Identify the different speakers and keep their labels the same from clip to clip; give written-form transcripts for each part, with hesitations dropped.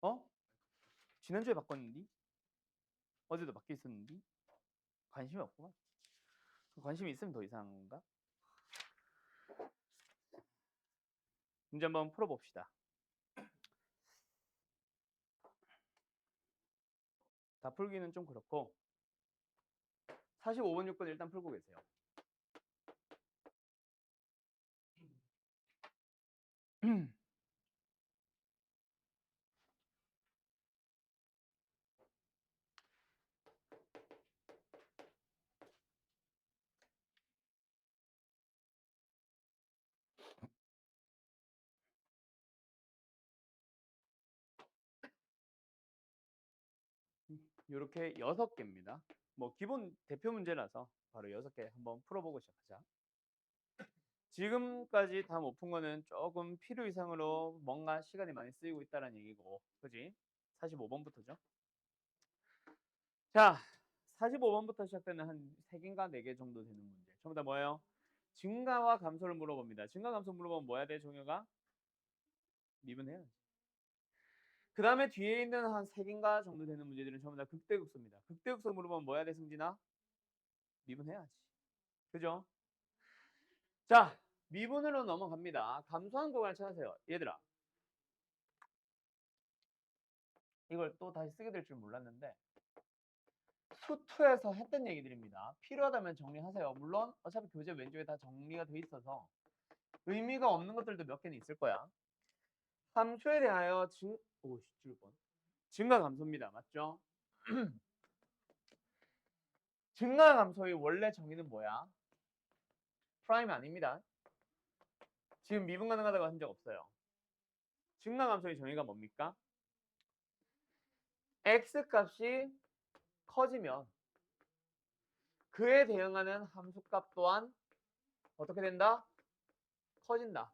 Speaker 1: 어? 지난주에 바꿨는데? 어제도 바뀌어 있었는데? 관심이 없구만. 관심이 있으면 더 이상한 건가? 문제 한번 풀어봅시다. 다 풀기는 좀 그렇고 45번 6번 일단 풀고 계세요. 이렇게 6개입니다. 뭐 기본 대표 문제라서 바로 6개 한번 풀어보고 시작하자. 지금까지 다 못 푼 거는 조금 필요 이상으로 뭔가 시간이 많이 쓰이고 있다는 얘기고, 그지? 45번부터죠. 자, 45번부터 시작되는 한 3개인가 4개 정도 되는 문제. 전부 다 뭐예요? 증가와 감소를 물어봅니다. 증가 감소 물어보면 뭐 해야 돼, 종혁아? 미분해야지. 그 다음에 뒤에 있는 한 3개인가 정도 되는 문제들은 전부 다 극대극소입니다. 극대극소 물어보면 뭐 해야 돼, 승진아? 미분해야지. 그죠? 자, 미분으로 넘어갑니다. 감소한 구간을 찾으세요. 얘들아, 이걸 또 다시 쓰게 될 줄 몰랐는데 수투에서 했던 얘기들입니다. 필요하다면 정리하세요. 물론 어차피 교재 왼쪽에 다 정리가 돼 있어서 의미가 없는 것들도 몇 개는 있을 거야. 함수에 대하여 증가 감소입니다. 맞죠? 증가 감소의 원래 정의는 뭐야? 프라임 아닙니다. 지금 미분 가능하다고 한 적 없어요. 증가 감소의 정의가 뭡니까? x 값이 커지면 그에 대응하는 함수값 또한 어떻게 된다? 커진다.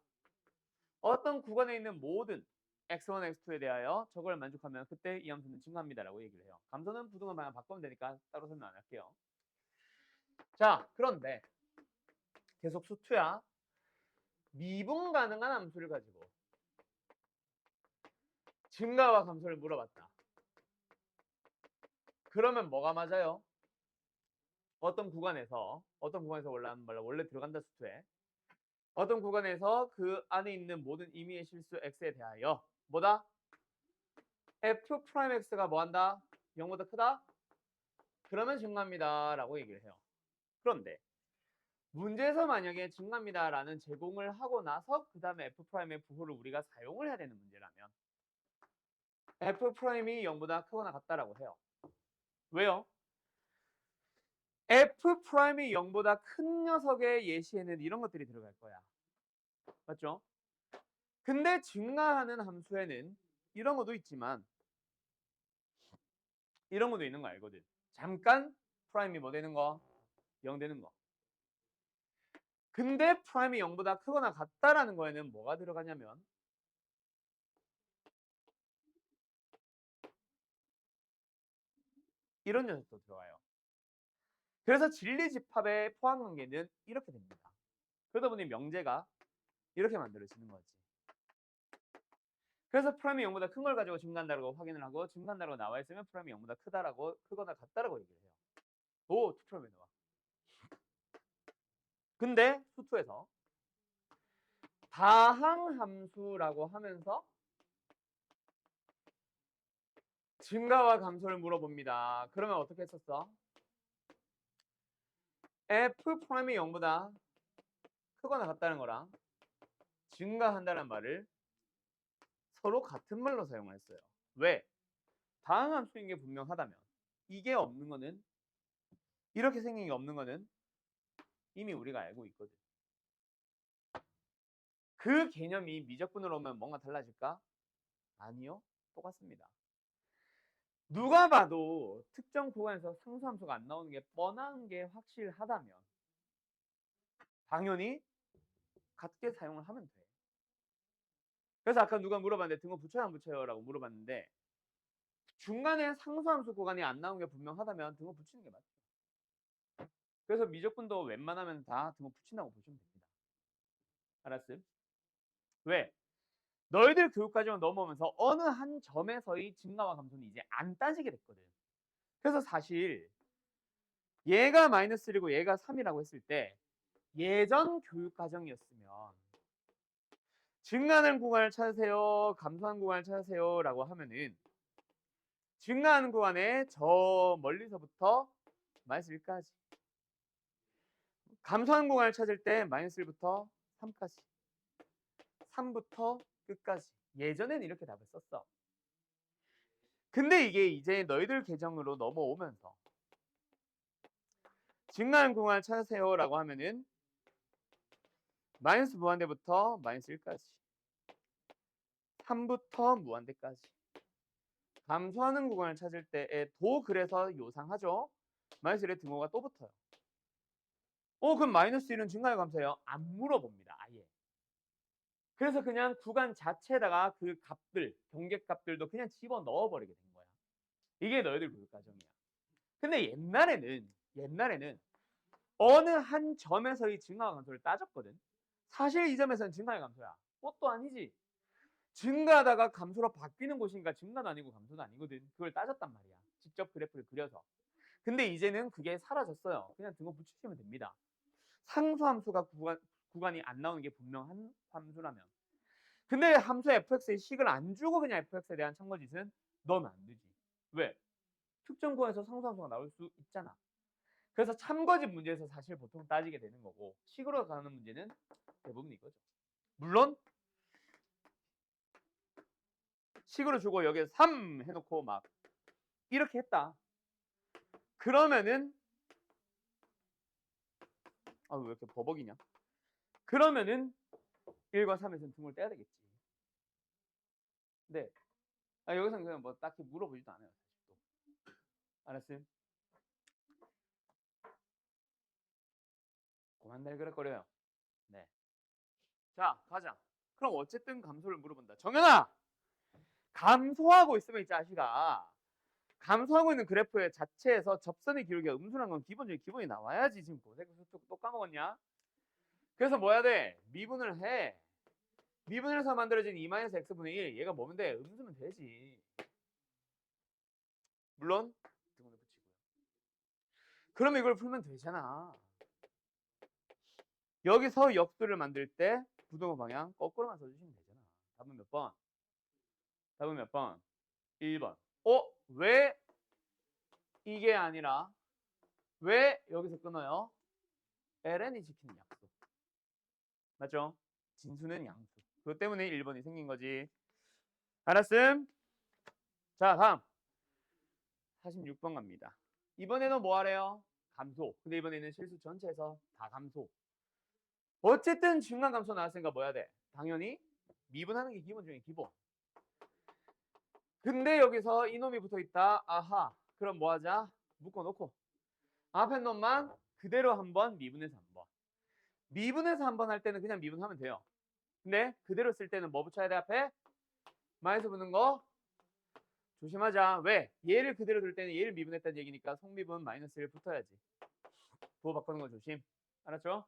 Speaker 1: 어떤 구간에 있는 모든 x1, x2에 대하여 저걸 만족하면 그때 이 함수는 증가합니다라고 얘기를 해요. 감소는 부등호 방향 바꾸면 되니까 따로 설명 안 할게요. 자, 그런데 계속 수투야. 미분 가능한 함수를 가지고 증가와 감소를 물어봤다. 그러면 뭐가 맞아요? 어떤 구간에서 원래 들어간다 수투에 어떤 구간에서 그 안에 있는 모든 임의의 실수 x에 대하여 뭐다? f'x가 뭐한다? 0보다 크다? 그러면 증가합니다 라고 얘기를 해요. 그런데 문제에서 만약에 증가합니다 라는 제공을 하고 나서 그 다음에 f'의 부호를 우리가 사용을 해야 되는 문제라면 f'이 0보다 크거나 같다라고 해요. 왜요? f'이 0보다 큰 녀석의 예시에는 이런 것들이 들어갈 거야. 맞죠? 근데 증가하는 함수에는 이런 것도 있지만 이런 것도 있는 거 알거든. 잠깐 프라임이 뭐 되는 거? 0 되는 거. 근데 프라임이 0보다 크거나 같다라는 거에는 뭐가 들어가냐면 이런 녀석도 들어가요. 그래서 진리집합의 포함관계는 이렇게 됩니다. 그러다 보니 명제가 이렇게 만들어지는 거지. 그래서 프라임이 0보다 큰 걸 가지고 증가한다고 확인을 하고 증가한다고 나와 있으면 프라임이 0보다 크거나 같다라고 얘기를 해요. 오, 투프라임이 나와. 근데 수투에서 다항함수라고 하면서 증가와 감소를 물어봅니다. 그러면 어떻게 했었어? f'이 0보다 크거나 같다는 거랑 증가한다는 말을 서로 같은 말로 사용했어요. 왜? 다항함수인 게 분명하다면 이게 없는 거는 이렇게 생긴 게 없는 거는 이미 우리가 알고 있거든. 그 개념이 미적분으로 오면 뭔가 달라질까? 아니요. 똑같습니다. 누가 봐도 특정 구간에서 상수함수가 안 나오는 게 뻔한 게 확실하다면 당연히 같게 사용을 하면 돼. 그래서 아까 누가 물어봤는데 등호 붙여요 안 붙여요? 라고 물어봤는데 중간에 상수함수 구간이 안 나오는 게 분명하다면 등호 붙이는 게 맞죠. 그래서 미적분도 웬만하면 다 등호 붙인다고 보시면 됩니다. 알았음? 왜? 너희들 교육과정을 넘어오면서 어느 한 점에서의 증가와 감소는 이제 안 따지게 됐거든. 그래서 사실 얘가 -1이고 얘가 3이라고 했을 때 예전 교육과정이었으면 증가하는 구간을 찾으세요, 감소하는 구간을 찾으세요 라고 하면은 증가하는 구간에 저 멀리서부터 -1까지, 감소하는 구간을 찾을 때 -1부터 3까지, 3부터 끝까지. 예전에는 이렇게 답을 썼어. 근데 이게 이제 너희들 계정으로 넘어오면서 증가하는 구간을 찾으세요 라고 하면은 마이너스 무한대부터 -1까지, 3부터 무한대까지. 감소하는 구간을 찾을 때에도 그래서 요상하죠. -1의 등호가 또 붙어요. 그럼 -1은 증가요 감소예요? 안 물어봅니다. 아예. 그래서 그냥 구간 자체에다가 그 값들, 경계값들도 그냥 집어 넣어버리게 된 거야. 이게 너희들 교육과정이야. 근데 옛날에는 어느 한 점에서의 증가와 감소를 따졌거든. 사실 이 점에서는 증가와 감소야. 꽃도 아니지. 증가하다가 감소로 바뀌는 곳이니까 증가도 아니고 감소도 아니거든. 그걸 따졌단 말이야. 직접 그래프를 그려서. 근데 이제는 그게 사라졌어요. 그냥 등호 붙이시면 됩니다. 상수함수가 구간이 안 나오는 게 분명한 함수라면. 근데 함수 fx의 식을 안 주고 그냥 fx에 대한 참고짓은 넣으면 안 되지. 왜? 특정 구간에서 상수함수가 나올 수 있잖아. 그래서 참고짓 문제에서 사실 보통 따지게 되는 거고 식으로 가는 문제는 대부분 이거죠. 물론 식으로 주고 여기에 3 해놓고 막 이렇게 했다. 그러면은 왜 이렇게 버벅이냐? 그러면은 1과 3에서는 등호를 떼야 되겠지. 네. 여기서는 그냥 뭐 딱히 물어보지도 않아요. 사실 또. 알았어요? 그만 날그락거려요. 네. 자, 가자. 그럼 어쨌든 감소를 물어본다. 정연아! 감소하고 있으면 이 자식아. 감소하고 있는 그래프의 자체에서 접선의 기울기가 음수란 건 기본적인 기본이 나와야지. 지금 고색 또 까먹었냐? 그래서 뭐 해야 돼? 미분을 해. 미분을 해서 만들어진 2-x분의 1. 얘가 뭐면 돼? 음수면 되지. 물론 등호를 붙이고요. 그러면 이걸 풀면 되잖아. 여기서 역수를 만들 때 부등호 방향 거꾸로만 써주시면 되잖아. 답은 몇 번? 답은 몇 번? 1번. 왜 이게 아니라 왜 여기서 끊어요? ln이 지키는 약수. 맞죠? 진수는 양수. 그것 때문에 1번이 생긴 거지. 알았음? 자, 다음. 46번 갑니다. 이번에는 뭐 하래요? 감소. 근데 이번에는 실수 전체에서 다 감소. 어쨌든 중간 감소 나왔으니까 뭐 해야 돼? 당연히 미분하는 게 기본 중에 기본. 근데 여기서 이놈이 붙어 있다. 아하. 그럼 뭐 하자? 묶어놓고 앞에 놈만 그대로 한번 미분해서 한번. 미분해서 한번 할 때는 그냥 미분하면 돼요. 근데 그대로 쓸 때는 뭐 붙여야 돼 앞에? 마이너스 붙는 거 조심하자. 왜? 얘를 그대로 둘 때는 얘를 미분했다는 얘기니까 속미분 -1 붙어야지. 부호 바꾸는 거 조심. 알았죠?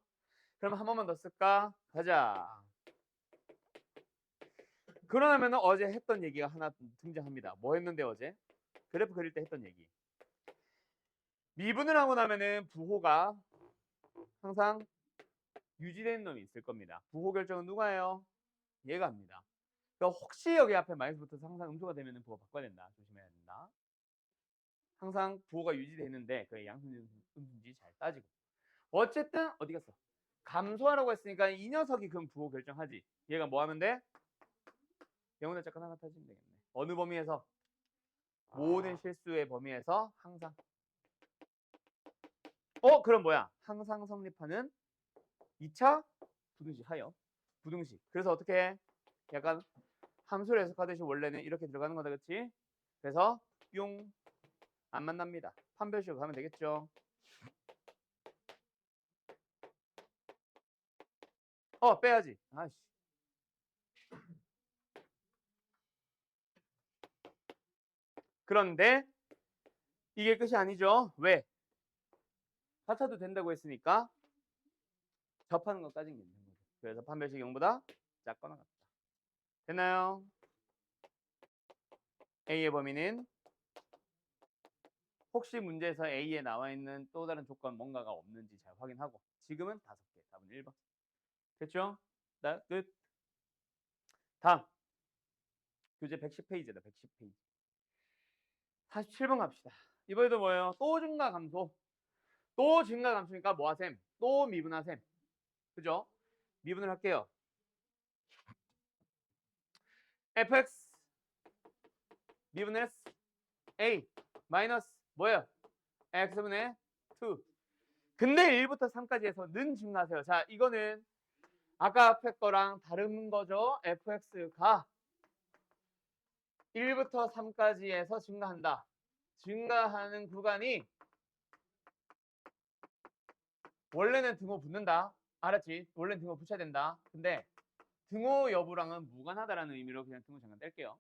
Speaker 1: 그럼 한 번만 더 쓸까? 가자. 그러면 어제 했던 얘기가 하나 등장합니다. 뭐 했는데 어제? 그래프 그릴 때 했던 얘기. 미분을 하고 나면은 부호가 항상 유지되는 놈이 있을 겁니다. 부호 결정은 누가 해요? 얘가 합니다. 그러니까 혹시 여기 앞에 마이너스 붙어서 항상 음수가 되면 부호 바꿔야 된다. 조심해야 된다. 항상 부호가 유지되는데 그게 양수인지 잘 따지고. 어쨌든 어디 갔어? 감소하라고 했으니까 이 녀석이 그럼 부호 결정하지. 얘가 뭐 하면 돼? 영혼의 짝을 하나 타시면 되겠네. 어느 범위에서? 모든 실수의 범위에서 항상. 그럼 뭐야? 항상 성립하는 2차 부등식 하여. 부등식. 그래서 어떻게 해? 약간 함수를 해석하듯이 원래는 이렇게 들어가는 거다, 그치? 그래서 뿅. 안 만납니다. 판별식으로 가면 되겠죠. 빼야지. 아이씨. 그런데 이게 끝이 아니죠. 왜? 같아도 된다고 했으니까 접하는 것까지는 괜찮은 거죠. 그래서 판별식 0보다 작거나 같다. 됐나요? A의 범위는 혹시 문제에서 A에 나와 있는 또 다른 조건 뭔가가 없는지 잘 확인하고 지금은 5개. 답은 1번. 됐죠? 끝. 다음. 교재 110페이지다. 110페이지. 47번 갑시다. 이번에도 뭐예요? 또 증가 감소. 또 증가 감소니까 뭐 하셈? 또 미분하셈. 그죠? 미분을 할게요. fx 미분을 s a 마이너스 뭐예요? x분의 2. 근데 1부터 3까지 해서 는 증가하세요. 자, 이거는 아까 앞에 거랑 다른 거죠. fx가 1부터 3까지 해서 증가한다. 증가하는 구간이 원래는 등호 붙는다. 알았지? 원래는 등호 붙여야 된다. 근데 등호 여부랑은 무관하다라는 의미로 그냥 등호 잠깐 뗄게요.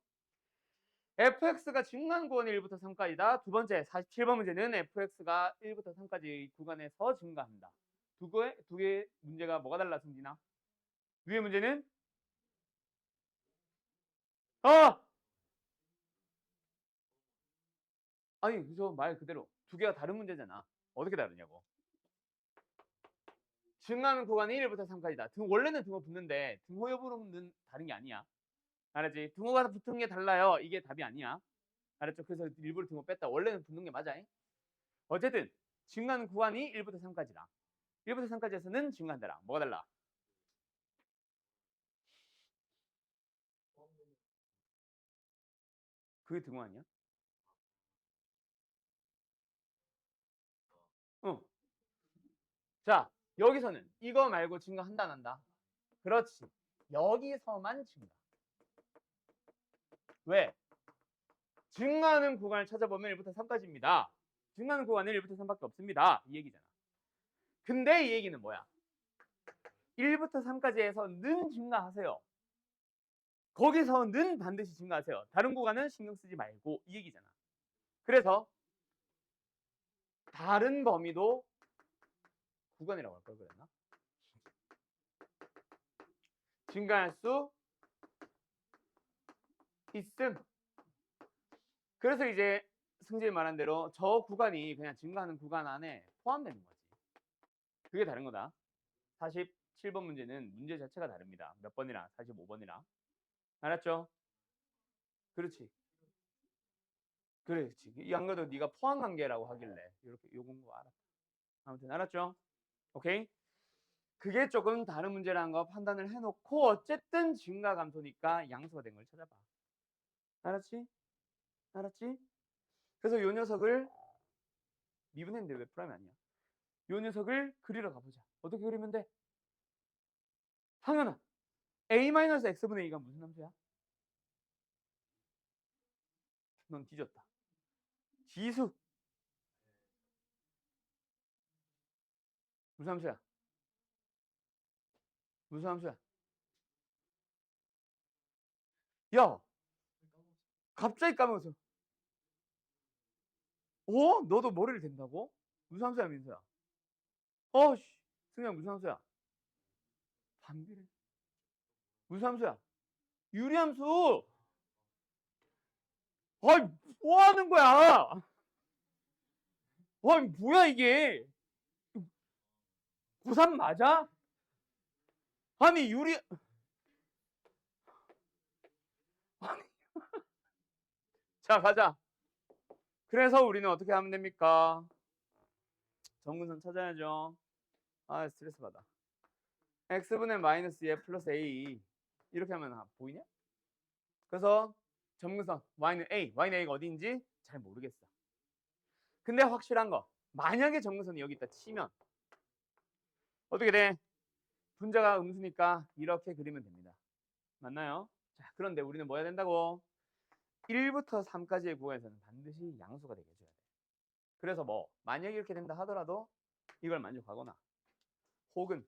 Speaker 1: fx가 증가하는 구간이 1부터 3까지다. 두 번째 47번 문제는 fx가 1부터 3까지 구간에서 증가한다. 두 개의 문제가 뭐가 달라, 승진아? 위의 문제는 아니 그죠, 말 그대로 두 개가 다른 문제잖아. 어떻게 다르냐고. 증가하는 구간이 1부터 3까지다. 원래는 등호 붙는데 등호 여부로는 다른 게 아니야. 알았지? 등호가 붙은 게 달라요. 이게 답이 아니야. 알았죠? 그래서 일부러 등호 뺐다. 원래는 붙는 게 맞아. 어쨌든 증가하는 구간이 1부터 3까지다. 1부터 3까지에서는 증가한다라. 뭐가 달라? 그게 등호 아니야? 응. 자, 여기서는 이거 말고 증가한다 안 한다? 그렇지. 여기서만 증가. 왜? 증가하는 구간을 찾아보면 1부터 3까지입니다. 증가하는 구간은 1부터 3밖에 없습니다. 이 얘기잖아. 근데 이 얘기는 뭐야? 1부터 3까지 해서 는 증가하세요. 거기서는 반드시 증가하세요. 다른 구간은 신경 쓰지 말고 이 얘기잖아. 그래서 다른 범위도 구간이라고 할 걸 그랬나? 증가할 수 있음. 그래서 이제 승진이 말한 대로 저 구간이 그냥 증가하는 구간 안에 포함되는 거지. 그게 다른 거다. 47번 문제는 문제 자체가 다릅니다. 몇 번이랑 45번이랑. 알았죠? 그렇지. 그렇지. 안 그래도 네가 포함 관계라고 하길래 이렇게 요건 거 알았다. 아무튼 알았죠? 오케이? 그게 조금 다른 문제라는 거 판단을 해놓고 어쨌든 증가 감소니까 양수가 된 걸 찾아봐. 알았지? 알았지? 그래서 요 녀석을 미분했는데 왜 프라임이 아니야? 요 녀석을 그리러 가보자. 어떻게 그리면 돼? 상현아, a-x분의 2가 무슨 함수야? 넌 뒤졌다. 지수. 무슨 함수야? 무슨 함수야? 야, 갑자기 까먹었어. 너도 머리를 댄다고? 무슨 함수야, 민서야? 승현 무슨 함수야? 반비례. 무슨 함수야? 유리함수. 뭐 하는 거야? 뭐야 이게? 고3 맞아? 아니 아니. 자, 가자. 그래서 우리는 어떻게 하면 됩니까? 정근선 찾아야죠. 스트레스 받아. x분의 마이너스 2 플러스 a 이렇게 하면 보이냐? 그래서 정근선 y는 a가 어디인지 잘 모르겠어. 근데 확실한 거, 만약에 정근선이 여기 있다 치면 어떻게 돼? 분자가 음수니까 이렇게 그리면 됩니다. 맞나요? 자, 그런데 우리는 뭐 해야 된다고? 1부터 3까지의 구간에서는 반드시 양수가 되게 해줘야 돼. 그래서 뭐 만약에 이렇게 된다 하더라도 이걸 만족하거나 혹은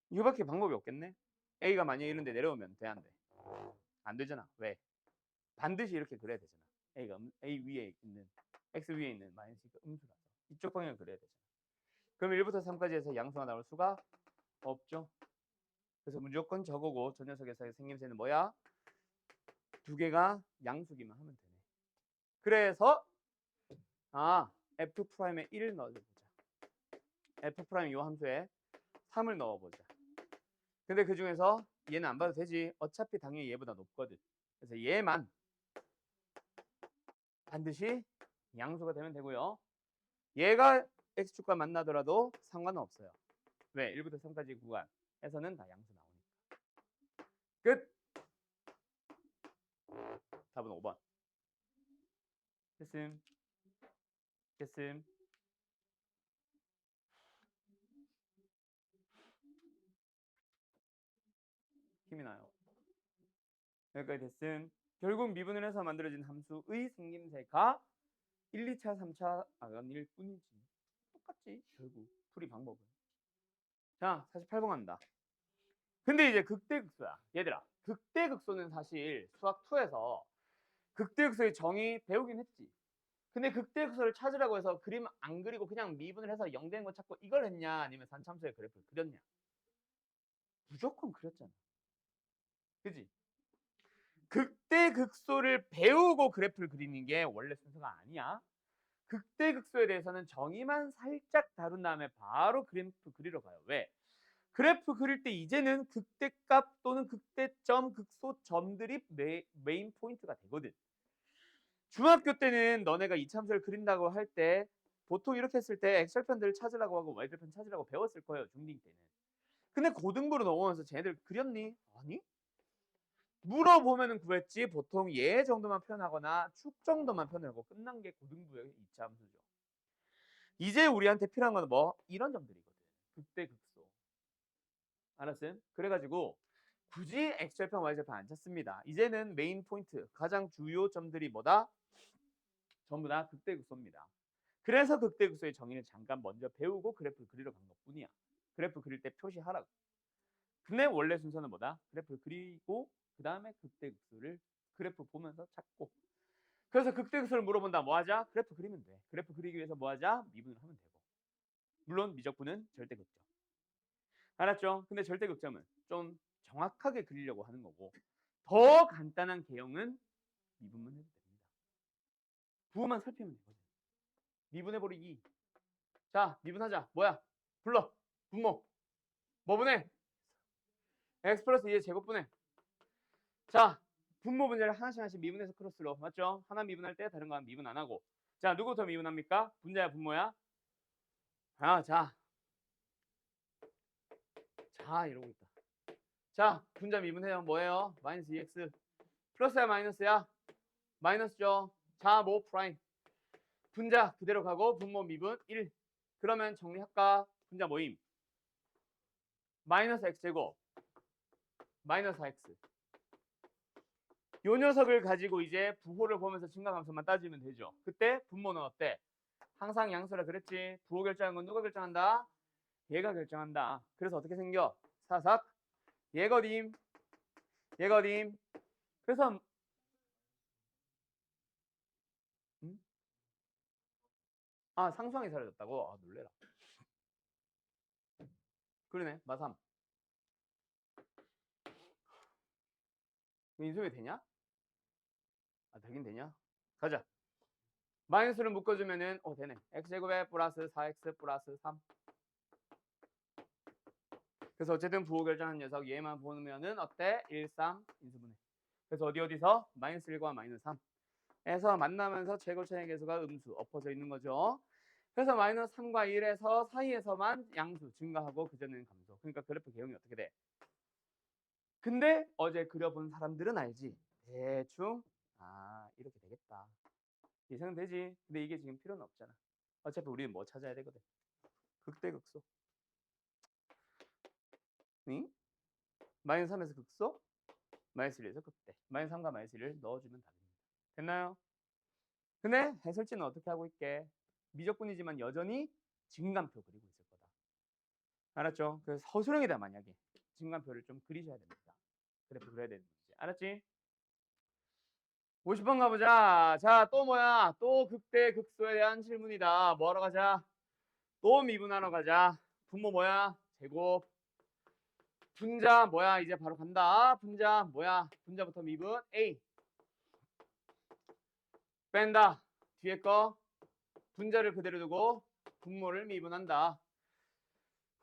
Speaker 1: 이거밖에 방법이 없겠네. A가 만약에 이런데 내려오면 돼, 안 돼? 안 되잖아. 왜? 반드시 이렇게 그려야 되잖아. A 위에 있는 X 위에 있는 마이너스가 음수라서 이쪽 방향을 그려야 되잖아. 그럼 1부터 3까지 해서 양수가 나올 수가 없죠. 그래서 무조건 저거고 저 녀석에서의 생김새는 뭐야? 두 개가 양수기만 하면 되네. 그래서 F'에 1을 넣어보자. F' 이 함수에 3을 넣어보자. 근데 그 중에서 얘는 안 봐도 되지. 어차피 당연히 얘보다 높거든. 그래서 얘만 반드시 양수가 되면 되고요. 얘가 x축과 만나더라도 상관은 없어요. 왜? 1부터 3까지 구간에서는 다 양수 나오니까. 끝! 답은 5번. 됐음. 됐음. 힘이 나요. 여기까지 됐음. 결국 미분을 해서 만들어진 함수의 생김새가 1, 2차, 3차 아닐 뿐이지. 똑같지. 결국 풀이 방법은. 자, 48번 갑니다. 근데 이제 극대극소야. 얘들아. 극대극소는 사실 수학 2에서 극대극소의 정의 배우긴 했지. 근데 극대극소를 찾으라고 해서 그림 안 그리고 그냥 미분을 해서 0 되는 거 찾고 이걸 했냐 아니면 산참수의 그래프를 그렸냐. 무조건 그렸잖아. 그지? 극대극소를 배우고 그래프를 그리는 게 원래 순서가 아니야. 극대극소에 대해서는 정의만 살짝 다룬 다음에 바로 그래프 그리러 가요. 왜? 그래프 그릴 때 이제는 극대값 또는 극대점, 극소점들이 메인 포인트가 되거든. 중학교 때는 너네가 이참수를 그린다고 할 때 보통 이렇게 했을 때 x절편들을 찾으라고 하고 y절편 찾으라고 배웠을 거예요. 중딩 때는. 근데 고등부로 넘어오면서 쟤네들 그렸니? 아니? 물어보면은 구했지. 보통 얘 정도만 표현하거나 축 정도만 표현하고 끝난 게 고등부의 이차함수죠. 이제 우리한테 필요한 건 뭐? 이런 점들이거든. 극대극소. 알았어요? 그래가지고 굳이 x절편, y절편 안 찾습니다. 이제는 메인 포인트, 가장 주요 점들이 뭐다? 전부 다 극대극소입니다. 그래서 극대극소의 정의를 잠깐 먼저 배우고 그래프를 그리러 간 것뿐이야. 그래프 그릴 때 표시하라고. 근데 원래 순서는 뭐다? 그래프를 그리고 그 다음에 극대극소를 그래프 보면서 찾고. 그래서 극대극소를 물어본다. 뭐 하자? 그래프 그리면 돼. 그래프 그리기 위해서 뭐 하자? 미분을 하면 되고. 물론 미적분은 절대극점. 알았죠? 근데 절대극점은 좀 정확하게 그리려고 하는 거고 더 간단한 개형은 미분만 해도 됩니다. 부호만 살피면 되거든. 미분해버리기. 자, 미분하자. 뭐야? 불러. 분모. 뭐 분해? x 플러스 2의 제곱분해. 자, 분모 분자를 하나씩 미분해서 크로스로. 맞죠? 하나 미분할 때 다른 거 미분 안 하고. 자, 누구부터 미분합니까? 분자야, 분모야? 자, 이러고 있다. 자, 분자 미분해요. 뭐예요? 마이너스 2x. 플러스야, 마이너스야? 마이너스죠. 자, 뭐 프라임. 분자 그대로 가고 분모 미분 1. 그러면 정리할까? 분자 모임. 마이너스 x제곱. 마이너스 4x. 요 녀석을 가지고 이제 부호를 보면서 증가함수만 따지면 되죠. 그때 분모는 어때? 항상 양수라 그랬지. 부호 결정한 건 누가 결정한다? 얘가 결정한다. 그래서 어떻게 생겨? 사삭 얘거림. 얘거림. 그래서 상수항이 사라졌다고? 놀래라. 그러네. 마삼. 인수이 되냐? 되긴 되냐? 가자. 마이너스를 묶어주면은 되네. x제곱에 플러스 4x 플러스 3. 그래서 어쨌든 부호 결정한 녀석 얘만 보면은 어때? 1, 3 인수분해. 그래서 어디서? 마이너스 1과 마이너스 3에서 만나면서 최고차의 계수가 음수 엎어져 있는 거죠. 그래서 마이너스 3과 1에서 사이에서만 양수 증가하고 그전에는 감소. 그러니까 그래프 개형이 어떻게 돼? 근데 어제 그려본 사람들은 알지. 대충 이렇게 되겠다. 예상은 되지. 근데 이게 지금 필요는 없잖아. 어차피 우리는 뭐 찾아야 되거든. 극대극소. 응? 마이너스 3에서 극소? 마이너스 1에서 극대. 마이너스 3과 마이너스 1을 넣어주면 답입니다. 됐나요? 근데 해설지는 어떻게 하고 있게? 미적분이지만 여전히 증감표 그리고 있을 거다. 알았죠? 그래서 서술형이다 만약에. 증감표를 좀 그리셔야 됩니다. 그래프 그려야 되는 문제. 알았지? 50번 가보자. 자, 또 뭐야? 또 극대 극소에 대한 질문이다. 뭐 하러 가자? 또 미분하러 가자. 분모 뭐야? 제곱. 분자 뭐야? 이제 바로 간다. 분자 뭐야? 분자부터 미분 A. 뺀다. 뒤에 거. 분자를 그대로 두고 분모를 미분한다.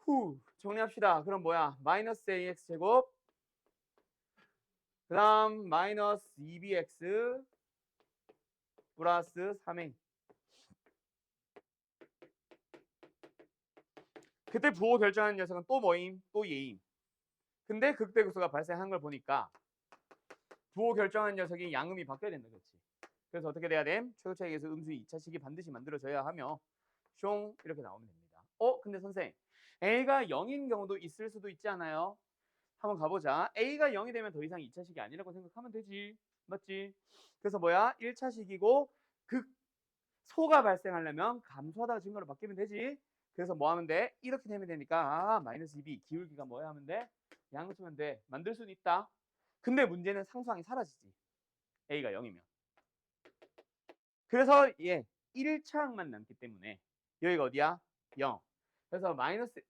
Speaker 1: 후. 정리합시다. 그럼 뭐야? 마이너스 AX 제곱. 그 다음 마이너스 2BX 플러스 3A. 그때 부호 결정하는 녀석은 또 뭐임? 또 얘임. 근데 극대극소가 발생한 걸 보니까 부호 결정하는 녀석이 양음이 바뀌어야 된다. 그렇지? 그래서 어떻게 돼야 됨? 최고차익에서 음수의 2차식이 반드시 만들어져야 하며 숑 이렇게 나오면 됩니다. 근데 선생 A가 0인 경우도 있을 수도 있지 않아요? 한번 가보자. A가 0이 되면 더 이상 2차식이 아니라고 생각하면 되지. 맞지? 그래서 뭐야? 1차식이고 극소가 발생하려면 감소하다가 증가로 바뀌면 되지. 그래서 뭐 하면 돼? 이렇게 되면 되니까 마이너스 2b 기울기가 뭐야 하면 돼? 양을 쓰면 돼. 만들 수는 있다. 근데 문제는 상수항이 사라지지. A가 0이면. 그래서 1차항만 남기 때문에 여기가 어디야? 0. 그래서 마이너스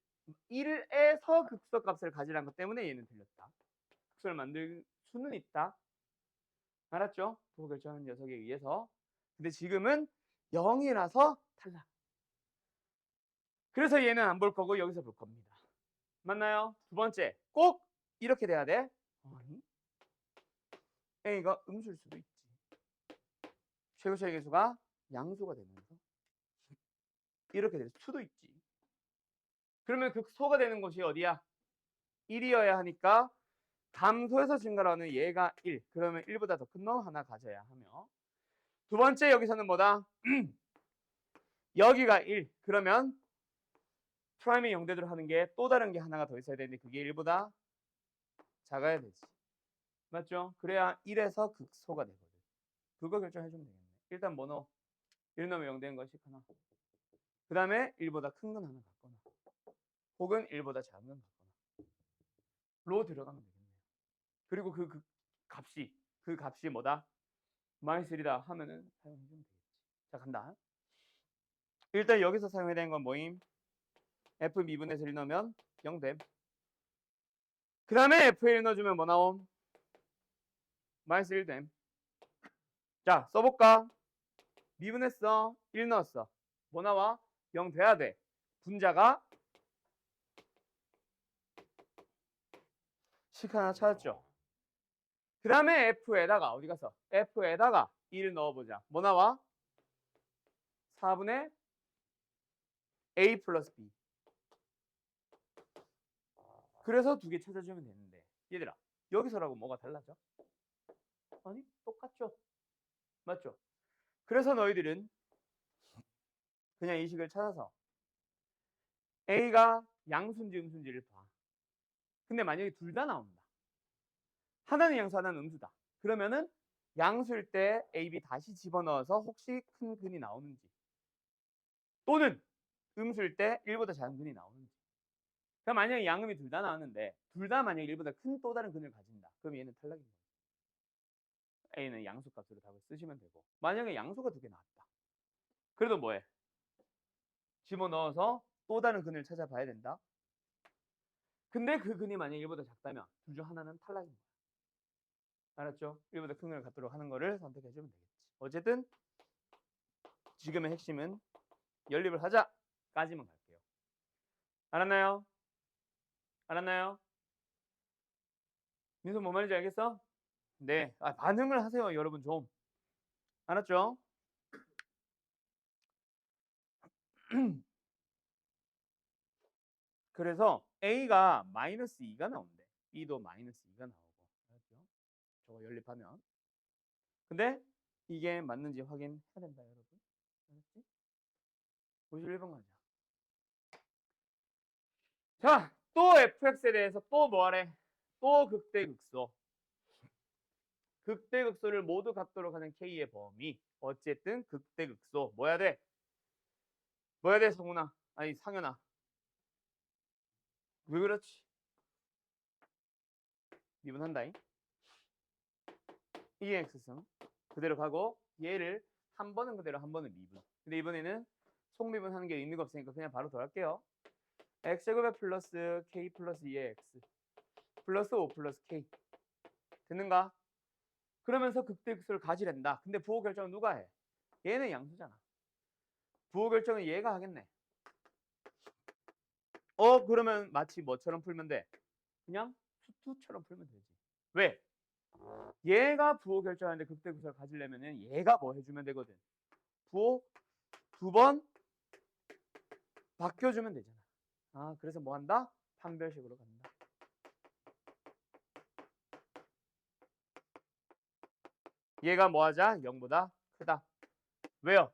Speaker 1: 1에서 극소값을 가지라는 것 때문에 얘는 틀렸다. 극소를 만들 수는 있다. 알았죠? 부호 결정하는 녀석에 의해서. 근데 지금은 0이라서 탈락. 그래서 얘는 안 볼 거고 여기서 볼 겁니다. 맞나요? 두 번째, 꼭 이렇게 돼야 돼. 아니, A가 음수일 수도 있지. 최고차의 개수가 양수가 되면서 이렇게 될 수도 있지. 그러면 극소가 되는 곳이 어디야? 1이어야 하니까 감소해서 증가하는 얘가 1. 그러면 1보다 더 큰 놈 하나 가져야 하며 두 번째 여기서는 뭐다? 여기가 1. 그러면 프라임이 0대로 하는 게 또 다른 게 하나가 더 있어야 되는데 그게 1보다 작아야 되지. 맞죠? 그래야 1에서 극소가 되거든. 그거 결정해주면 되겠네. 일단 뭐 넣어? 1 넣으면 0 되는 것이 하나. 그 다음에 1보다 큰 건 하나 갖거나 혹은 1보다 작은 건 갖거나 로 들어가면 되겠네요. 그리고 그 값이 뭐다? 마이너스 1이다 하면은 사용해주면 되겠지. 자, 간다. 일단 여기서 사용해야 되는 건 뭐임? F 미분에서 1 넣으면 0됨. 그 다음에 F1 넣어주면 뭐 나옴? 마이너스 1됨. 자, 써볼까? 미분했어. 1 넣었어. 뭐 나와? 0 돼야 돼. 분자가 식 하나 찾았죠. 그 다음에 F에다가 어디 가서? F에다가 1 넣어보자. 뭐 나와? 4분의 A 플러스 B. 그래서 두 개 찾아주면 되는데 얘들아 여기서라고 뭐가 달라져? 아니 똑같죠? 맞죠? 그래서 너희들은 그냥 이 식을 찾아서 A가 양수인지 음수인지를 봐. 근데 만약에 둘 다 나온다. 하나는 양수 하나는 음수다. 그러면은 양수일 때 A, B 다시 집어넣어서 혹시 큰 근이 나오는지 또는 음수일 때 1보다 작은 근이 나오는지. 그럼 만약에 양음이 둘 다 나왔는데 둘 다 만약에 1보다 큰 또 다른 근을 가진다. 그럼 얘는 탈락인 거예요. A는 양수값으로 답을 쓰시면 되고 만약에 양수가 두 개 나왔다. 그래도 뭐해? 집어넣어서 또 다른 근을 찾아봐야 된다. 근데 그 근이 만약에 1보다 작다면 둘 중 하나는 탈락인 거야. 알았죠? 1보다 큰 근을 갖도록 하는 거를 선택해주면 되겠지. 어쨌든 지금의 핵심은 연립을 하자까지만 갈게요. 알았나요? 알았나요? 민수 뭔 말인지 알겠어? 네. 반응을 하세요, 여러분 좀. 알았죠? 그래서 A가 마이너스 2가 나온대. B도 마이너스 2가 나오고. 알았죠? 저거 연립하면. 근데 이게 맞는지 확인해야 된다, 여러분. 알았지? 51번 가자. 자, 또 fx에 대해서 또 뭐하래? 또 극대 극소. 극대극소를 모두 갖도록 하는 K의 범위. 어쨌든 극대극소. 뭐야 돼? 뭐야 돼, 성훈아? 아니, 상현아. 왜 그렇지? 미분한다잉. 이 x승 그대로 가고 얘를 한 번은 그대로 한 번은 미분. 근데 이번에는 속미분 하는 게 의미가 없으니까 그냥 바로 더할게요. x제곱에 플러스 k 플러스 2의 x 플러스 5 플러스 k 됐는가? 그러면서 극대극소를 가지랜다. 근데 부호 결정은 누가 해? 얘는 양수잖아. 부호 결정은 얘가 하겠네. 그러면 마치 뭐처럼 풀면 돼? 그냥 투투처럼 풀면 되지. 왜? 얘가 부호 결정하는데 극대극소를 가지려면은 얘가 뭐 해주면 되거든. 부호 두 번 바뀌어주면 되잖아. 그래서 뭐 한다? 판별식으로 간다. 얘가 뭐 하자? 0보다 크다. 왜요?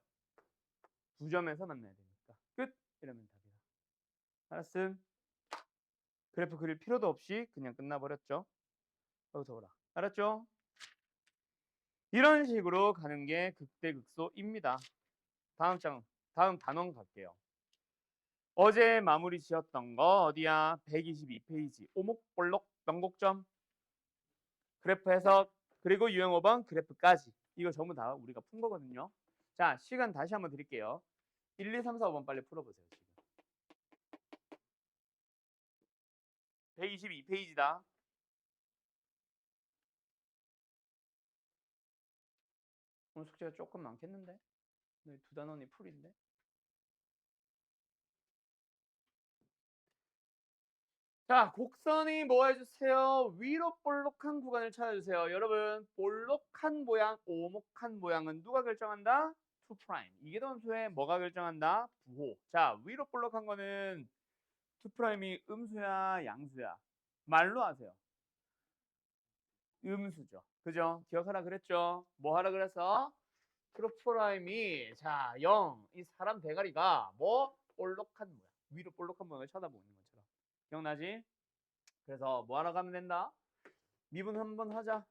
Speaker 1: 두 점에서 만나야 되니까. 끝! 이러면 답이다. 알았음? 그래프 그릴 필요도 없이 그냥 끝나버렸죠. 여기서 오라. 알았죠? 이런 식으로 가는 게 극대극소입니다. 다음 단원 갈게요. 어제 마무리 지었던 거 어디야? 122페이지. 오목볼록 명곡점 그래프 해석 그리고 유형 5번 그래프까지. 이거 전부 다 우리가 푼 거거든요. 자, 시간 다시 한번 드릴게요. 1, 2, 3, 4, 5번 빨리 풀어보세요. 지금. 122페이지다. 오늘 숙제가 조금 많겠는데? 네, 두 단원이 풀인데? 자, 곡선이 뭐 해주세요? 위로 볼록한 구간을 찾아주세요. 여러분, 볼록한 모양, 오목한 모양은 누가 결정한다? 2'. 이계도함수의 뭐가 결정한다? 부호. 자, 위로 볼록한 거는 2'이 음수야, 양수야? 말로 하세요. 음수죠. 그죠? 기억하라 그랬죠? 뭐 하라 그랬어? 2'이 자, 0. 이 사람 대가리가 뭐? 볼록한 모양. 위로 볼록한 모양을 쳐다보는 것처럼. 기억나지? 그래서 뭐 하러 가면 된다? 미분 한 번 하자.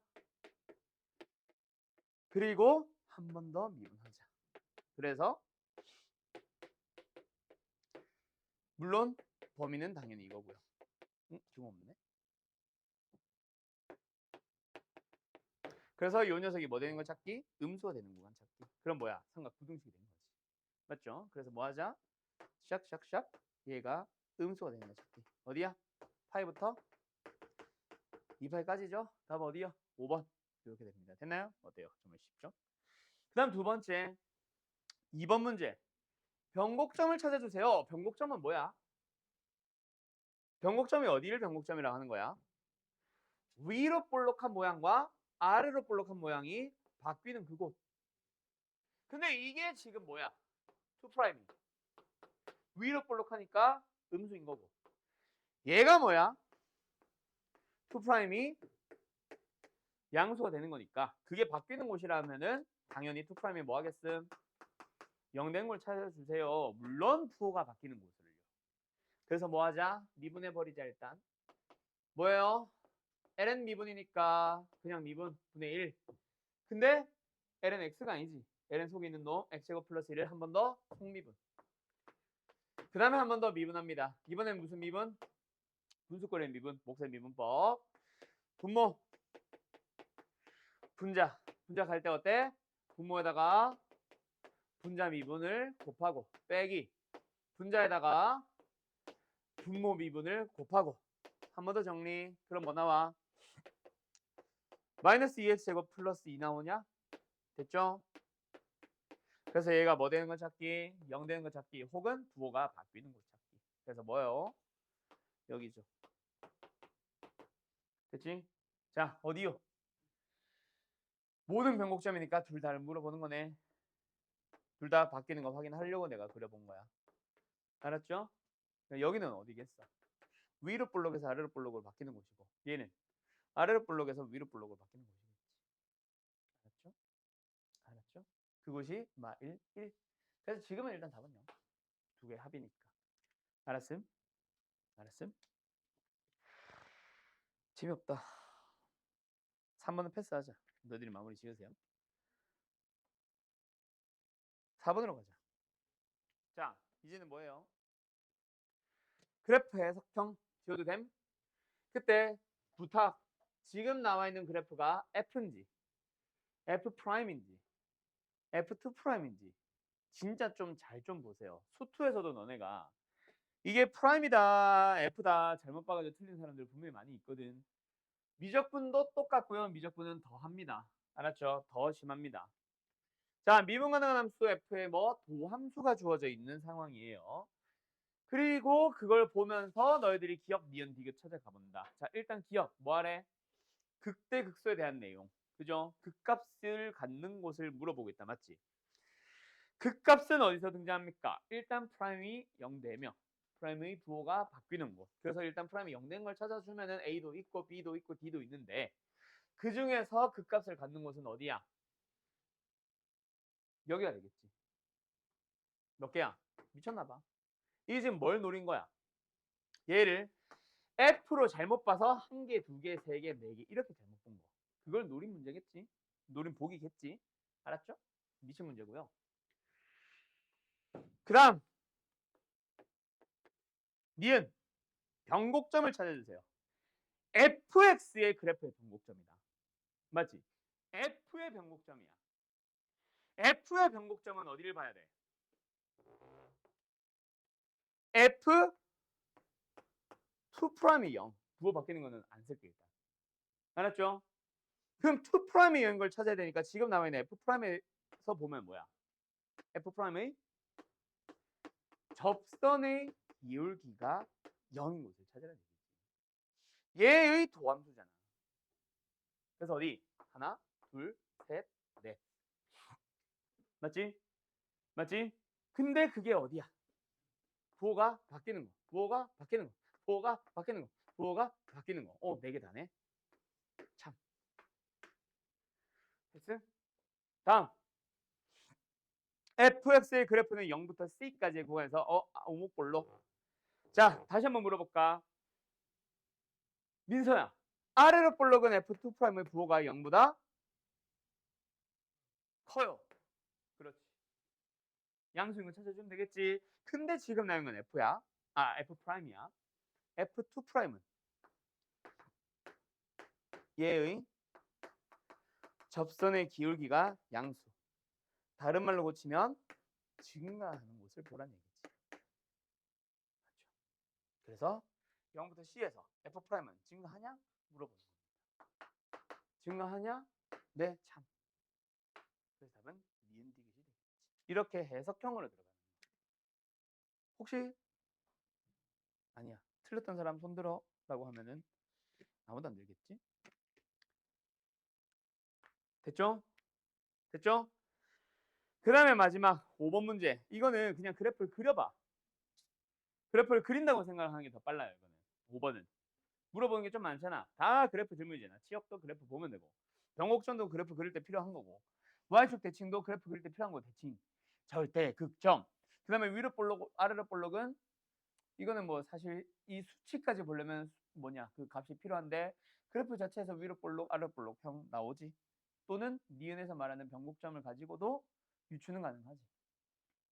Speaker 1: 그리고 한 번 더 미분하자. 그래서 물론 범위는 당연히 이거고요. 지금 없네. 그래서 이 녀석이 뭐 되는 걸 찾기? 음수가 되는 구간 찾기. 그럼 뭐야? 삼각 부등식이 되는 거지. 맞죠? 그래서 뭐 하자? 샥샥샥 얘가 음수가 되는 걸 찾기. 어디야? 파이부터 2파이까지죠? 답 어디요? 5번. 이렇게 됩니다. 됐나요? 어때요? 정말 쉽죠? 그 다음 두 번째 2번 문제. 변곡점을 찾아주세요. 변곡점은 뭐야? 변곡점이 어디를 변곡점이라고 하는 거야? 위로 볼록한 모양과 아래로 볼록한 모양이 바뀌는 그곳. 근데 이게 지금 뭐야? 2'이. 위로 볼록하니까 음수인 거고. 얘가 뭐야? 2'이 양수가 되는 거니까 그게 바뀌는 곳이라면은 당연히 2'이 뭐 하겠음? 0 되는 걸 찾아주세요. 물론 부호가 바뀌는 곳을요. 그래서 뭐 하자? 미분해 버리자 일단. 뭐예요? ln 미분이니까 그냥 미분 분의 1. 근데 ln x가 아니지. ln 속에 있는 놈 x제곱 플러스 1을 한 번 더 속미분. 그 다음에 한 번 더 미분합니다. 이번엔 무슨 미분? 분수꼴의 미분, 목세 미분법. 분모, 분자. 분자 갈 때 어때? 분모에다가 분자 미분을 곱하고 빼기. 분자에다가 분모 미분을 곱하고. 한 번 더 정리. 그럼 뭐 나와? 마이너스 2x제곱 플러스 2 나오냐? 됐죠? 그래서 얘가 뭐 되는 거 찾기? 0 되는 거 찾기. 혹은 부호가 바뀌는 거 찾기. 그래서 뭐요? 여기죠. 됐지? 자, 어디요? 모든 변곡점이니까 둘 다를 물어보는 거네. 둘 다 바뀌는 거 확인하려고 내가 그려본 거야. 알았죠? 여기는 어디겠어? 위로 볼록에서 아래로 볼록으로 바뀌는 곳이고 얘는 아래로 볼록에서 위로 볼록으로 바뀌는 곳이겠지. 알았죠? 알았죠? 그곳이 마일 1. 그래서 지금은 일단 답은 0. 두 개 합이니까. 알았음? 알았음? 재미없다. 3번은 패스하자. 너희들이 마무리 지으세요. 4번으로 가자. 자, 이제는 뭐예요? 그래프 해석형 지워도 됨? 그때 부탁. 지금 나와 있는 그래프가 F인지 F'인지 F2'인지 진짜 좀 잘 좀 보세요. 수투에서도 너네가 이게 프라임이다 F다 잘못 봐가지고 틀린 사람들 분명히 많이 있거든. 미적분도 똑같고요. 미적분은 더 합니다. 알았죠? 더 심합니다. 자, 미분 가능한 함수 F에 뭐 도함수가 주어져 있는 상황이에요. 그리고 그걸 보면서 너희들이 기억, 니은, 디귿 찾아가 본다. 자, 일단 기억, 뭐 하래? 극대, 극소에 대한 내용. 그죠? 극값을 갖는 곳을 물어보고 있다. 맞지? 극값은 어디서 등장합니까? 일단 프라임이 0되며 프라임의 부호가 바뀌는 곳. 그래서 일단 프라임이 0된 걸 찾아주면은 A도 있고 B도 있고 D도 있는데 그 중에서 극값을 갖는 곳은 어디야? 여기가 되겠지. 몇 개야? 미쳤나봐. 이게 지금 뭘 노린 거야? 얘를 F로 잘못 봐서 1개, 2개, 3개, 4개 이렇게 잘못 본 거. 그걸 노린 문제겠지? 노린 보기겠지? 알았죠? 미친 문제고요. 그 다음 니은 변곡점을 찾아주세요. fx의 그래프의 변곡점이다. 맞지? f의 변곡점이야. f의 변곡점은 어디를 봐야 돼? f 2'이 0. 부호 바뀌는 거는 안 쓸게 일단. 알았죠? 그럼 2'이 0인 걸 찾아야 되니까 지금 나와 있는 f'에서 보면 뭐야? f'의 접선의 기울기가 0인 곳을 찾으라는 얘기지. 얘의 도함수잖아. 그래서 어디? 하나, 둘, 셋, 넷. 맞지? 맞지? 근데 그게 어디야? 부호가 바뀌는 거. 부호가 바뀌는 거. 부호가 바뀌는 거. 부호가 바뀌는 거. 4개 다네. 참. 됐어? 다음. fx의 그래프는 0부터 c까지의 구간에서 오목볼로. 자, 다시 한번 물어볼까? 민서야. 아래로 볼록은 f2'의 부호가 0보다 커요. 그렇지. 양수인 거 찾아주면 되겠지. 근데 지금 나온 건 f야. f'이야. f2'은 얘의 접선의 기울기가 양수. 다른 말로 고치면 증가하는 곳을 보란 얘기지. 맞죠? 그래서 0부터 C에서 F'은 증가하냐? 물어보는 겁니다. 증가하냐? 네, 참. 그래서 답은 니은 디귿이 되겠지. 이렇게 해석형으로 들어가는 거예요. 혹시 아니야. 틀렸던 사람 손들어 라고 하면은 아무도 안 들겠지? 됐죠? 됐죠? 그 다음에 마지막 5번 문제. 이거는 그냥 그래프를 그려봐. 그래프를 그린다고 생각하는 게 더 빨라요. 이거는 5번은. 물어보는 게 좀 많잖아. 다 그래프 질문이잖아. 취업도 그래프 보면 되고 병곡전도 그래프 그릴 때 필요한 거고 Y축 대칭도 그래프 그릴 때 필요한 거. 대칭, 절대, 극점. 그 다음에 위로 볼록, 아래로 볼록은 이거는 뭐 사실 이 수치까지 보려면 뭐냐 그 값이 필요한데 그래프 자체에서 위로 볼록, 아래로 볼록 형 나오지. 또는 니은에서 말하는 변곡점을 가지고도 유추는 가능하지.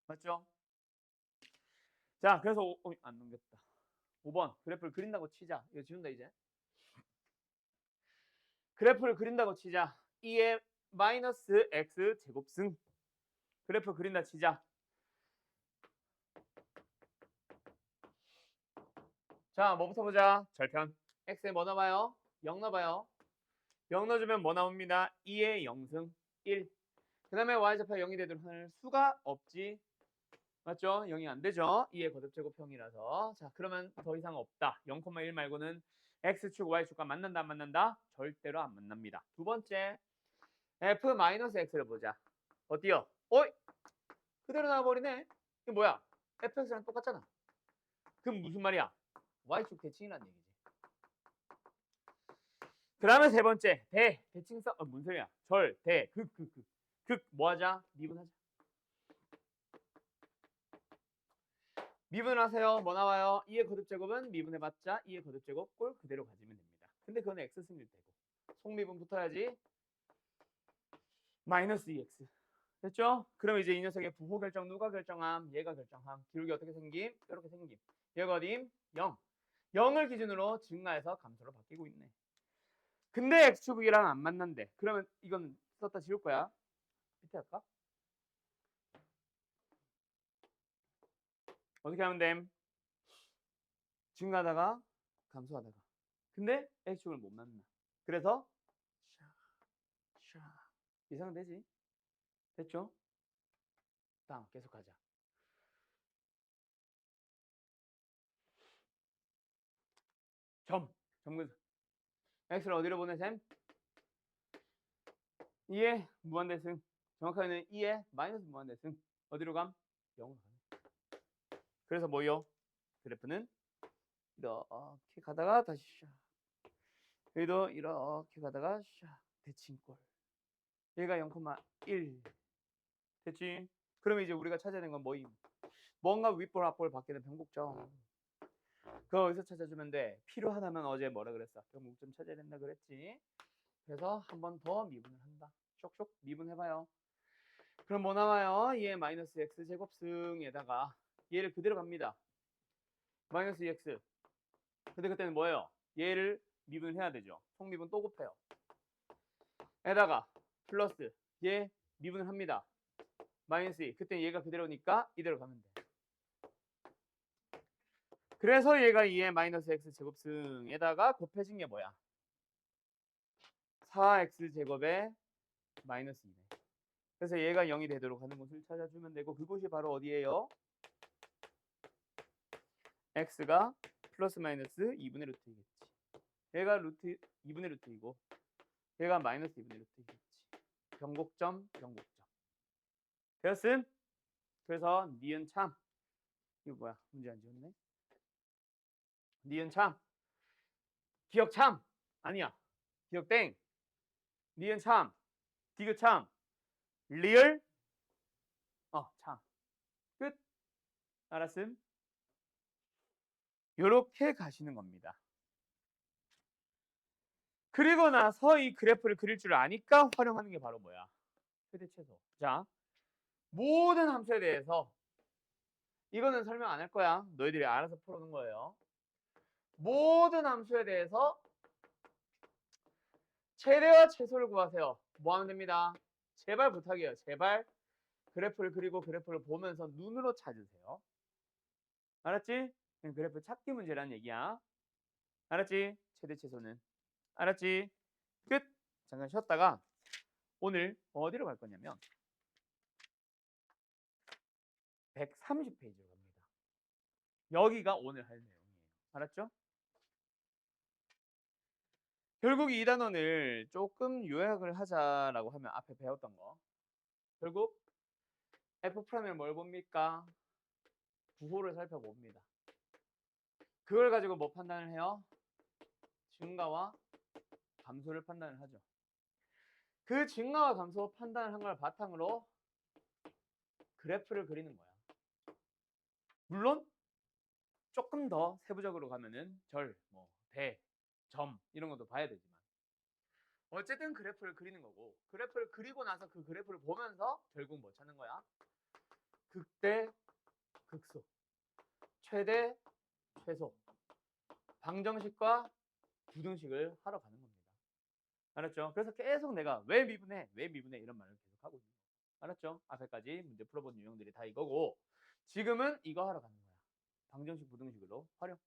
Speaker 1: 맞죠? 자, 그래서 안 넘겼다. 5번 그래프를 그린다고 치자. 이거 지운다 이제. 그래프를 그린다고 치자. 2의 마이너스 x 제곱승. 그래프 그린다 치자. 자, 뭐부터 보자. 절편. x에 뭐 넣어봐요? 0 넣어봐요. 0 넣어주면 뭐 나옵니다. 2의 0승 1. 그 다음에 y좌표 0이 되도록 할 수가 없지. 맞죠? 0이 안 되죠. 2의 거듭제곱형이라서. 자, 그러면 더 이상 없다. 0,1 말고는 x축, y축과 만난다 안 만난다? 절대로 안 만납니다. 두 번째, f-x를 보자. 어때요? 어이? 그대로 나와버리네. 이게 뭐야? fx랑 똑같잖아. 그럼 무슨 말이야? y축 대칭이라는 얘기지. 그 다음에 세 번째, 대칭성, 뭔 소리야? 절, 대, 극, 뭐 하자? 미분하자. 미분하세요. 뭐 나와요? 2의 거듭제곱은 미분해봤자 2의 거듭제곱 꼴 그대로 가지면 됩니다. 근데 그건 x승일 테고. 속미분 붙어야지. 마이너스 2x. 됐죠? 그럼 이제 이 녀석의 부호 결정 누가 결정함? 얘가 결정함. 기울기 어떻게 생김? 이렇게 생김. 얘가 어디? 0. 0을 기준으로 증가해서 감소로 바뀌고 있네. 근데 x축이랑 안 만난대. 그러면 이건 썼다 지울 거야. 밑에 할까? 어떻게 하면 됨? 증가하다가 감소하다가. 근데 x축을 못 만나. 그래서 이상되지? 됐죠? 다음 계속하자. 점근수. x를 어디로 보내셈? 2의 무한대승. 정확하게는 2의 마이너스 무한대승. 어디로 감? 0으로 가네. 그래서 뭐요? 그래프는 이렇게 가다가 다시 샤. 여기도 이렇게 가다가 샤. 대칭꼴. 얘가 0,1. 됐지? 그러면 이제 우리가 찾아야 되는 건 뭐임? 뭔가 윗볼 앞볼 받게 된 변곡점. 그거 어디서 찾아주면 돼? 필요하다면 어제 뭐라 그랬어? 변곡점 찾아야 된다 그랬지? 그래서 한 번 더 미분을 한다. 쇽쇽 미분해봐요. 그럼 뭐 나와요? 2의 마이너스 x 제곱승에다가 얘를 그대로 갑니다. 마이너스 2x. 근데 그때는 뭐예요? 얘를 미분을 해야 되죠. 속미분 또 곱해요. 에다가 플러스 얘 미분을 합니다. 마이너스 2. 그때 얘가 그대로니까 이대로 가면 돼. 그래서 얘가 2의 마이너스 x 제곱승에다가 곱해진 게 뭐야? 4x 제곱에 마이너스 2네. 그래서 얘가 0이 되도록 하는 곳을 찾아주면 되고 그곳이 바로 어디예요? x가 플러스 마이너스 2분의 루트이겠지. 얘가 루트 2분의 루트이고 얘가 마이너스 2분의 루트이겠지. 변곡점, 변곡점. 되었음? 그래서 니은 참. 이거 뭐야? 문제 안 지웠네. 니은 참. 기억 참. 아니야. 기억 땡. 니은 참. 디귿 참. 리얼 참. 끝. 알았음? 요렇게 가시는 겁니다. 그리고 나서 이 그래프를 그릴 줄 아니까 활용하는 게 바로 뭐야? 최대 최소. 자, 모든 함수에 대해서 이거는 설명 안 할 거야. 너희들이 알아서 풀어오는 거예요. 모든 함수에 대해서 최대와 최소를 구하세요. 뭐 하면 됩니다. 제발 부탁이에요. 제발 그래프를 그리고 그래프를 보면서 눈으로 찾으세요. 알았지? 그래프 찾기 문제라는 얘기야. 알았지? 최대 최소는. 알았지? 끝! 잠깐 쉬었다가 오늘 어디로 갈 거냐면 130페이지로 갑니다. 여기가 오늘 할 내용이에요. 알았죠? 결국 이 단원을 조금 요약을 하자라고 하면 앞에 배웠던 거. 결국 F'을 뭘 봅니까? 부호를 살펴봅니다. 그걸 가지고 뭐 판단을 해요? 증가와 감소를 판단을 하죠. 그 증가와 감소 판단을 한 걸 바탕으로 그래프를 그리는 거야. 물론 조금 더 세부적으로 가면은 절, 뭐 대, 점 이런 것도 봐야 되지만 어쨌든 그래프를 그리는 거고 그래프를 그리고 나서 그 그래프를 보면서 결국 뭐 찾는 거야? 극대, 극소, 최대, 최소, 방정식과 부등식을 하러 가는 겁니다. 알았죠? 그래서 계속 내가 왜 미분해? 왜 미분해? 이런 말을 계속 하고 있는 거예요. 알았죠? 앞에까지 문제 풀어본 유형들이 다 이거고 지금은 이거 하러 가는 거야. 방정식, 부등식으로 활용.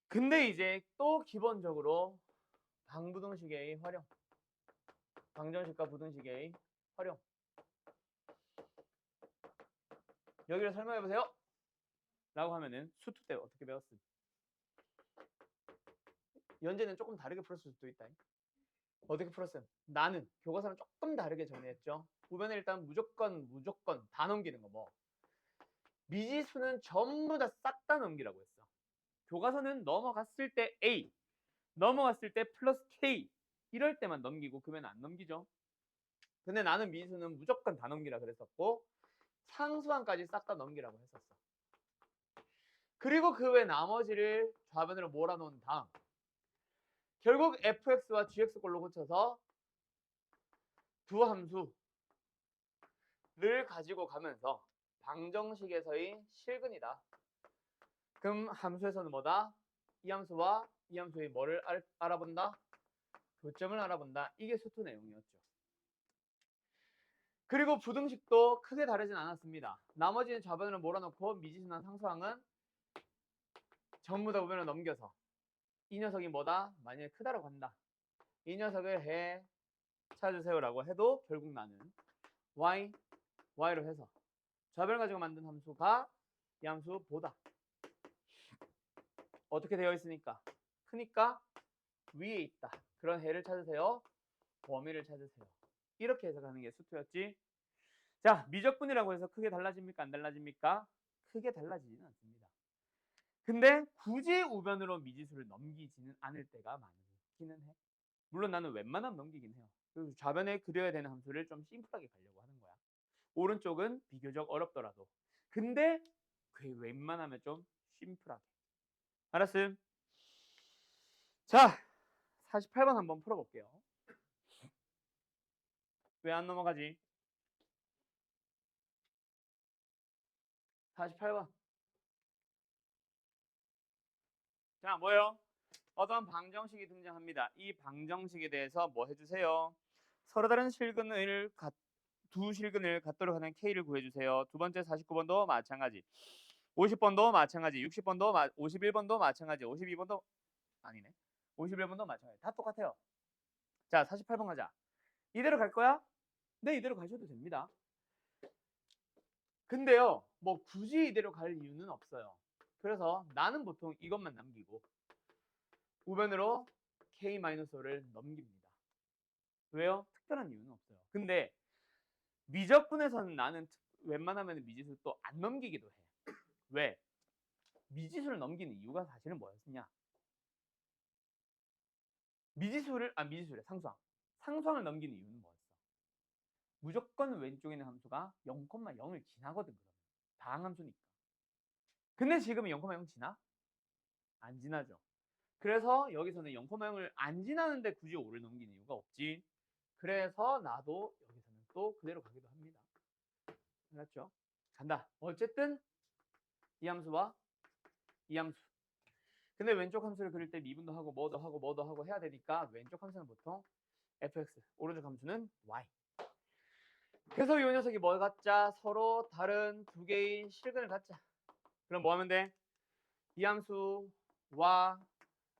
Speaker 1: 근데 이제 또 기본적으로 방부등식의 활용. 방정식과 부등식의 활용. 여기를 설명해보세요. 라고 하면은 수투 때 어떻게 배웠음? 연재는 조금 다르게 풀었을 수도 있다. 어떻게 풀었음? 나는 교과서랑 조금 다르게 정리했죠. 후변에 일단 무조건 다 넘기는 거 뭐. 미지수는 전부 다 싹 다 넘기라고 했어. 교과서는 넘어갔을 때 A, 넘어갔을 때 플러스 K 이럴 때만 넘기고 그러면 안 넘기죠. 근데 나는 미지수는 무조건 다 넘기라 그랬었고 상수항까지 싹 다 넘기라고 했었어. 그리고 그 외 나머지를 좌변으로 몰아놓은 다음 결국 fx와 gx 꼴로 고쳐서 두 함수를 가지고 가면서 방정식에서의 실근이다. 그럼 함수에서는 뭐다? 이 함수와 이 함수의 뭐를 알아본다? 교점을 알아본다. 이게 수투 내용이었죠. 그리고 부등식도 크게 다르진 않았습니다. 나머지는 좌변으로 몰아놓고 미지수나 상수항은 전부 다 우변으로 넘겨서 이 녀석이 뭐다? 만약에 크다라고 한다. 이 녀석을 해 찾으세요라고 해도 결국 나는 y로 해서 좌변을 가지고 만든 함수가 이 함수보다 어떻게 되어 있으니까? 크니까 위에 있다. 그런 해를 찾으세요. 범위를 찾으세요. 이렇게 해석하는 게 수투였지. 자, 미적분이라고 해서 크게 달라집니까? 안 달라집니까? 크게 달라지지는 않습니다. 근데 굳이 우변으로 미지수를 넘기지는 않을 때가 많기는 해. 물론 나는 웬만하면 넘기긴 해요. 그리고 좌변에 그려야 되는 함수를 좀 심플하게 가려고 하는 거야. 오른쪽은 비교적 어렵더라도. 근데 웬만하면 좀 심플하게. 알았음? 자, 48번 한번 풀어볼게요. 왜 안 넘어가지? 48번. 자, 뭐예요? 어떤 방정식이 등장합니다. 이 방정식에 대해서 뭐 해주세요? 서로 다른 실근을 두 실근을 갖도록 하는 K를 구해주세요. 두 번째 49번도 마찬가지. 50번도 마찬가지. 60번도 51번도 마찬가지. 52번도 아니네. 51번도 마찬가지. 다 똑같아요. 자, 48번 가자. 이대로 갈 거야? 네, 이대로 가셔도 됩니다. 근데요, 뭐 굳이 이대로 갈 이유는 없어요. 그래서 나는 보통 이것만 남기고 우변으로 K-5를 넘깁니다. 왜요? 특별한 이유는 없어요. 근데 미적분에서는 나는 웬만하면 미지수 또 안 넘기기도 해. 왜? 미지수를 넘기는 이유가 사실은 뭐였냐? 미지수래, 상수항을 넘기는 이유는 뭐였어? 무조건 왼쪽에 있는 함수가 0,0을 지나거든. 그러면 다항함수니까. 근데 지금은 0,0 지나? 안 지나죠. 그래서 여기서는 0,0을 안 지나는데 굳이 5를 넘기는 이유가 없지. 그래서 나도 여기서는 또 그대로 가기도 합니다. 알았죠? 간다. 어쨌든 이 함수와 이 함수. 근데 왼쪽 함수를 그릴 때 미분도 하고 뭐도 하고 해야 되니까 왼쪽 함수는 보통 fx, 오른쪽 함수는 y. 그래서 이 녀석이 뭘 갖자? 서로 다른 두 개의 실근을 갖자. 그럼 뭐 하면 돼? 이 함수와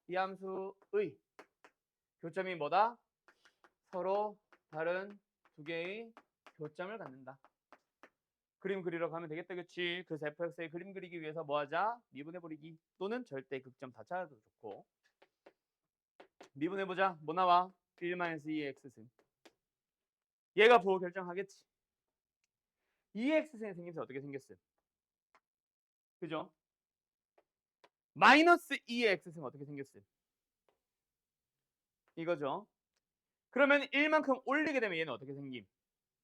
Speaker 1: 이 함수의 교점이 뭐다? 서로 다른 두 개의 교점을 갖는다. 그림 그리러 가면 되겠다, 그치? 그래서 fx의 그림 그리기 위해서 뭐 하자? 미분해버리기 또는 절대 극점 다 찾아도 좋고. 미분해보자. 뭐 나와? 1-2x승. 얘가 부호 결정하겠지. 2x승이 생기면서 어떻게 생겼음? 그죠? 마이너스 2x승 어떻게 생겼음? 이거죠. 그러면 1만큼 올리게 되면 얘는 어떻게 생김?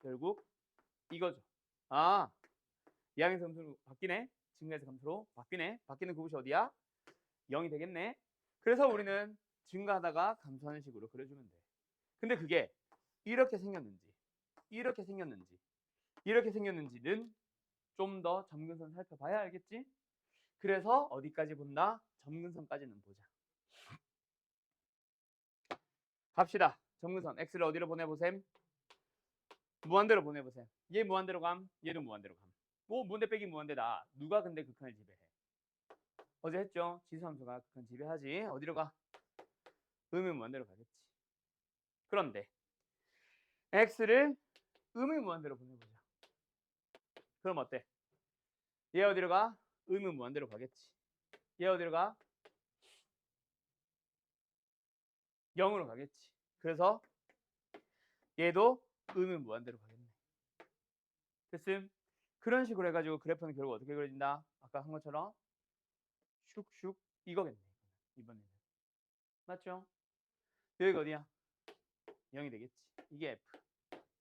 Speaker 1: 결국 이거죠. 아, 이항의 점수로 바뀌네. 증가해서 감소로 바뀌네. 바뀌는 그곳이 어디야? 0이 되겠네. 그래서 우리는 증가하다가 감소하는 식으로 그려주면 돼. 근데 그게 이렇게 생겼는지 이렇게 생겼는지 이렇게 생겼는지는 좀 더 점근선 살펴봐야 알겠지? 그래서 어디까지 본다? 점근선까지는 보자. 갑시다. 점근선 x를 어디로 보내보셈? 무한대로 보내보셈. 얘 무한대로 감, 얘도 무한대로 감. 뭐 무한대 빼기 무한대다. 누가 근데 극한을 지배해? 어제 했죠. 지수함수가 극한 지배하지. 어디로 가? 음의 무한대로 가겠지. 그런데 x를 음의 무한대로 보내보자. 그럼 어때? 얘 어디로 가? 음의 무한대로 가겠지. 얘 어디로 가? 0으로 가겠지. 그래서 얘도 음의 무한대로 가겠네. 됐음? 그런 식으로 해가지고 그래프는 결국 어떻게 그려진다? 아까 한 것처럼 슉슉 이거겠네. 이번에는. 맞죠? 여기가 어디야? 0이 되겠지. 이게 F.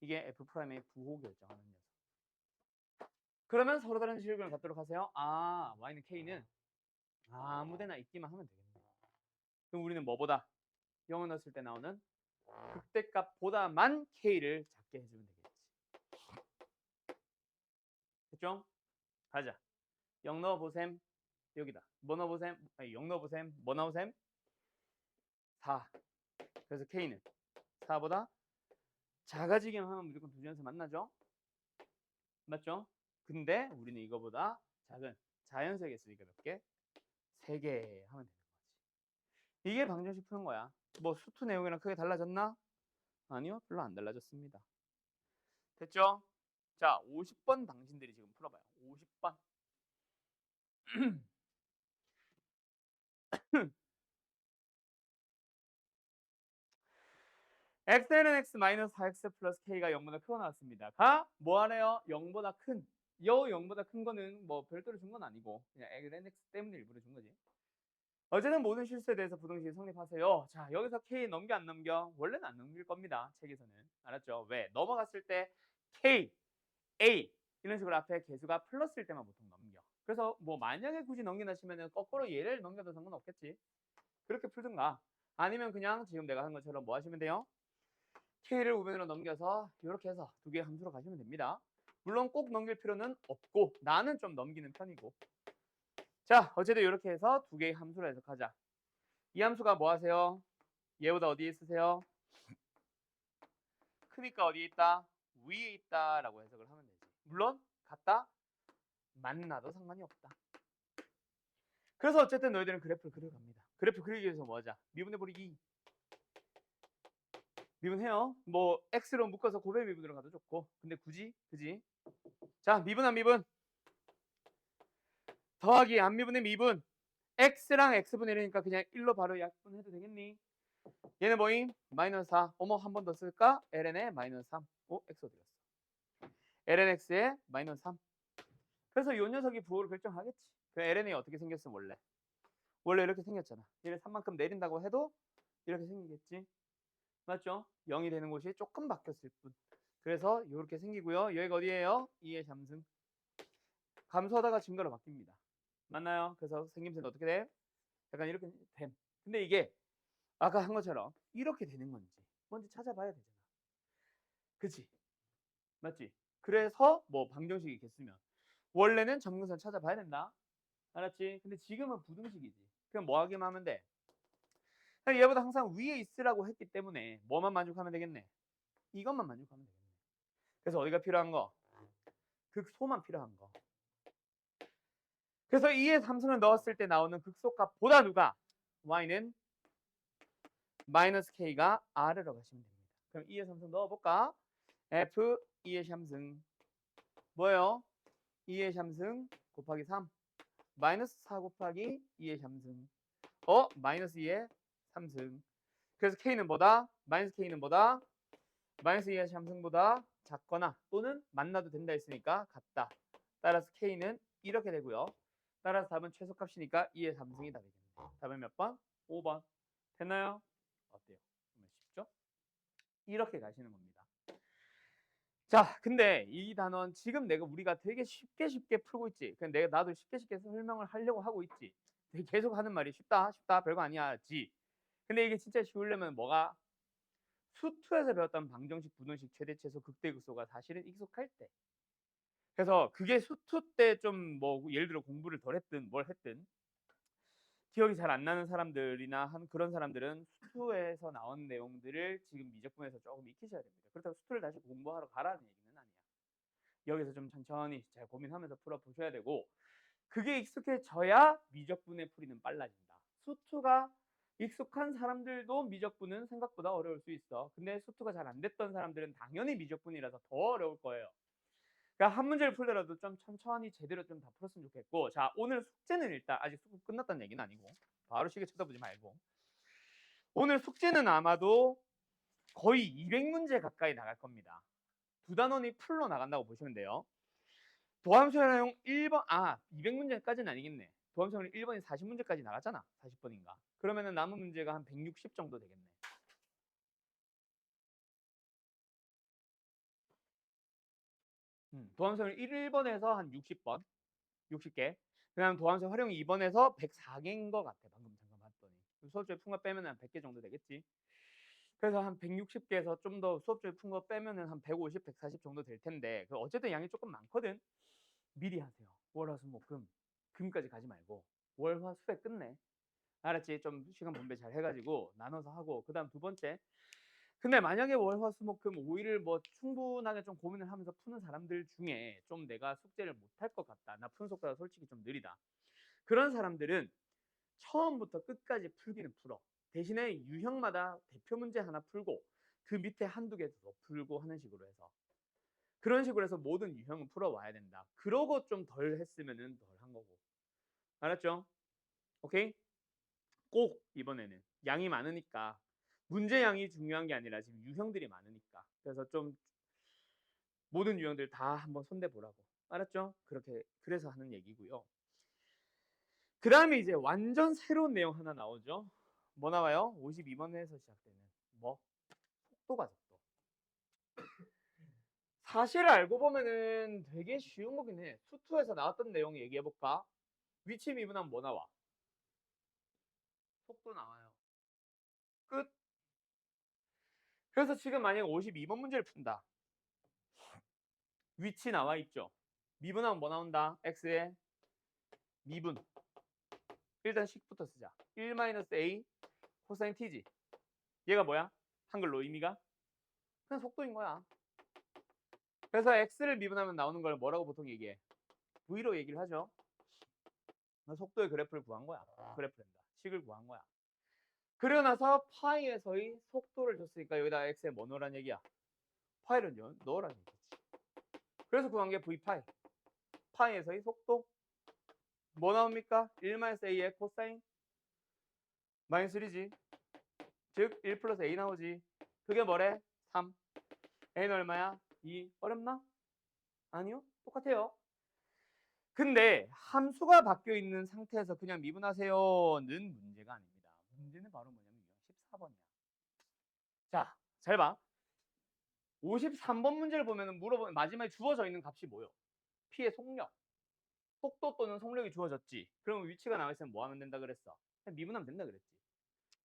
Speaker 1: 이게 F'의 부호 결정하는 녀석. 그러면 서로 다른 실근을 갖도록 하세요. 아, Y는 K는 아무데나 있기만 하면 되겠네. 그럼 우리는 뭐보다? 0을 넣었을 때 나오는 극대값보다만 K를 작게 해주면 되겠지. 됐죠? 가자. 0 넣어보셈. 여기다. 뭐 넣어보셈? 아니, 0 넣어보셈. 뭐 나오셈? 4. 그래서 K는 4보다 작아지기만 하면 무조건 두 자연수 만나죠? 맞죠? 근데 우리는 이거보다 작은 자연수의 개수니까 몇 개? 3개 하면 되는 거지. 이게 방정식 푸는 거야. 뭐 수투 내용이랑 크게 달라졌나? 아니요, 별로 안 달라졌습니다. 됐죠? 자, 50번 당신들이 지금 풀어봐요. 50번. x는 x 마이너스 4x 플러스 k가 0보다 크고 나왔습니다. 가 뭐하래요? 0보다 큰. 요 0보다 큰 거는 뭐 별도로 준 건 아니고 그냥 ln x 때문에 일부러 준 거지. 어쨌든 모든 실수에 대해서 부등식이 성립하세요. 자, 여기서 k 넘겨 안 넘겨? 원래는 안 넘길 겁니다. 책에서는. 알았죠? 왜? 넘어갔을 때 k, a 이런 식으로 앞에 개수가 플러스일 때만 보통 넘겨. 그래서 뭐 만약에 굳이 넘긴다 치면은 거꾸로 얘를 넘겨도 상관없겠지. 그렇게 풀든가. 아니면 그냥 지금 내가 한 것처럼 뭐 하시면 돼요? k를 우변으로 넘겨서 이렇게 해서 두 개의 함수로 가시면 됩니다. 물론 꼭 넘길 필요는 없고 나는 좀 넘기는 편이고. 자, 어쨌든 이렇게 해서 두 개의 함수로 해석하자. 이 함수가 뭐 하세요? 얘보다 어디에 있으세요? 크니까 어디에 있다? 위에 있다라고 해석을 하면 되지. 물론 같다? 만나도 상관이 없다. 그래서 어쨌든 너희들은 그래프를 그려갑니다. 그래프 그리기 위해서 뭐 하자? 미분해 버리기. 미분해요. 뭐 x로 묶어서 고배 미분으로 가도 좋고. 근데 굳이 그지? 자, 미분 안 미분. 더하기 안 미분의 미분. x랑 x분의 1이니까 그냥 1로 바로 약분해도 되겠니? 얘는 뭐임? 마이너스 4. 어머 한 번 더 쓸까? ln에 마이너스 3. 오, x 어디 갔어? lnx에 마이너스 3. 그래서 이 녀석이 부호를 결정하겠지. 그 ln이 어떻게 생겼어 원래? 원래 이렇게 생겼잖아. 얘를 3만큼 내린다고 해도 이렇게 생기겠지. 맞죠? 0이 되는 곳이 조금 바뀌었을 뿐. 그래서 이렇게 생기고요. 여기가 어디예요? 2의 잠승. 감소하다가 증가로 바뀝니다. 맞나요? 그래서 생김새는 어떻게 돼? 약간 이렇게 됨. 근데 이게 아까 한 것처럼 이렇게 되는 건지 먼저 찾아봐야 되잖아. 그치? 맞지? 그래서 뭐 방정식이 겠으면 원래는 점근선 찾아봐야 된다. 알았지? 근데 지금은 부등식이지. 그럼 뭐 하기만 하면 돼? 그냥 얘보다 항상 위에 있으라고 했기 때문에 뭐만 만족하면 되겠네? 이것만 만족하면 되겠네. 그래서 어디가 필요한 거? 극소만 필요한 거. 그래서 2의 삼수를 넣었을 때 나오는 극소값보다 누가? y는 마이너스 k가 r으로 가시면 됩니다. 그럼 2의 삼수 넣어볼까? f 2의 삼승 뭐예요? 2의 삼승 곱하기 3 마이너스 4 곱하기 2의 삼승 마이너스 2의 3승. 그래서 k는 뭐다? 마이너스 k는 뭐다? 마이너스 2의 삼승보다 작거나 또는 만나도 된다 했으니까 같다. 따라서 k는 이렇게 되고요. 따라서 답은 최소값이니까 2의 3승이 답이겠네요. 답은 몇 번? 5번. 됐나요? 어때요? 쉽죠? 이렇게 가시는 겁니다. 자, 근데 이 단원 지금 우리가 되게 쉽게 풀고 있지. 그냥 나도 쉽게 설명을 하려고 하고 있지. 계속 하는 말이 쉽다 별거 아니야지. 근데 이게 진짜 쉬우려면 뭐가? 수투에서 배웠던 방정식, 부등식, 최대, 최소, 극대, 극소가 사실은 익숙할 때. 그래서 그게 수투 때 좀 뭐 예를 들어 공부를 덜 했든 뭘 했든 기억이 잘 안 나는 사람들이나 그런 사람들은 수투에서 나온 내용들을 지금 미적분에서 조금 익히셔야 됩니다. 그렇다고 수투를 다시 공부하러 가라는 얘기는 아니야. 여기서 좀 천천히 잘 고민하면서 풀어보셔야 되고 그게 익숙해져야 미적분의 풀이는 빨라진다. 수투가 익숙한 사람들도 미적분은 생각보다 어려울 수 있어. 근데 수투가 잘 안 됐던 사람들은 당연히 미적분이라서 더 어려울 거예요. 그러니까 한 문제를 풀더라도 좀 천천히 제대로 좀 다 풀었으면 좋겠고 자 오늘 숙제는 일단 아직 수급 끝났다는 얘기는 아니고 바로 시계 쳐다보지 말고 오늘 숙제는 아마도 거의 200문제 가까이 나갈 겁니다. 두 단원이 풀로 나간다고 보시면 돼요. 도함수활용 1번 200문제까지는 아니겠네. 도함수활용 1번이 40문제까지 나갔잖아. 40번인가. 그러면은 남은 문제가 한 160 정도 되겠네. 도함수활용 1번에서 한 60번 60개. 그다음 도함수 활용 2번에서 104개인 것 같아. 방금 잠깐 봤더니. 수업 중에 푼 거 빼면 한 100개 정도 되겠지. 그래서 한 160개에서 좀 더 수업 중에 푼 거 빼면은 한 150, 140 정도 될 텐데 어쨌든 양이 조금 많거든. 미리 하세요. 월, 화, 수, 목, 금. 금까지 가지 말고 월, 화, 수에 끝내. 알았지? 좀 시간 분배 잘 해가지고 나눠서 하고 그 다음 두 번째. 근데 만약에 월, 화, 수, 목, 금 5일을 뭐 충분하게 좀 고민을 하면서 푸는 사람들 중에 좀 내가 숙제를 못할 것 같다. 나 푸는 속도가 솔직히 좀 느리다. 그런 사람들은 처음부터 끝까지 풀기는 풀어. 대신에 유형마다 대표 문제 하나 풀고 그 밑에 한두 개 더 풀고 하는 식으로 해서 그런 식으로 해서 모든 유형은 풀어와야 된다. 그러고 좀 덜 했으면은 덜 한 거고. 알았죠? 오케이? 꼭 이번에는 양이 많으니까 문제 양이 중요한 게 아니라 지금 유형들이 많으니까 그래서 좀 모든 유형들 다 한번 손대 보라고. 알았죠? 그렇게 그래서 하는 얘기고요. 그 다음에 이제 완전 새로운 내용 하나 나오죠. 뭐 나와요? 52번 회에서 시작되는 뭐? 속도가 속도. 사실 알고 보면은 되게 쉬운 거긴 해. 수투에서 나왔던 내용 얘기해 볼까? 위치 미분하면 뭐 나와? 속도 나와요. 끝. 그래서 지금 만약 52번 문제를 푼다. 위치 나와 있죠. 미분하면 뭐 나온다? x의 미분. 일단 식부터 쓰자. 1-a 코사인 t지. 얘가 뭐야? 한글로 의미가? 그냥 속도인 거야. 그래서 x를 미분하면 나오는 걸 뭐라고 보통 얘기해? v로 얘기를 하죠. 속도의 그래프를 구한 거야. 그래프랜다. 식을 구한 거야. 그러고 나서 파이에서의 속도를 줬으니까 여기다 x에 뭐 넣으란 얘기야? 파이를 넣으란 얘기지. 그래서 구한 게 v파이. 파이에서의 속도. 뭐 나옵니까? 1-a의 코사인 마이너스 1이지. 즉 1 플러스 a 나오지. 그게 뭐래? 3. a는 얼마야? 2. 어렵나? 아니요. 똑같아요. 근데 함수가 바뀌어 있는 상태에서 그냥 미분하세요는 문제가 아닙니다. 문제는 바로 뭐냐면 14번이야. 자, 잘 봐. 53번 문제를 보면은 마지막에 주어져 있는 값이 뭐요? P의 속력. 속도 또는 속력이 주어졌지. 그러면 위치가 나와 있으면 뭐 하면 된다 그랬어? 그냥 미분하면 된다 그랬지.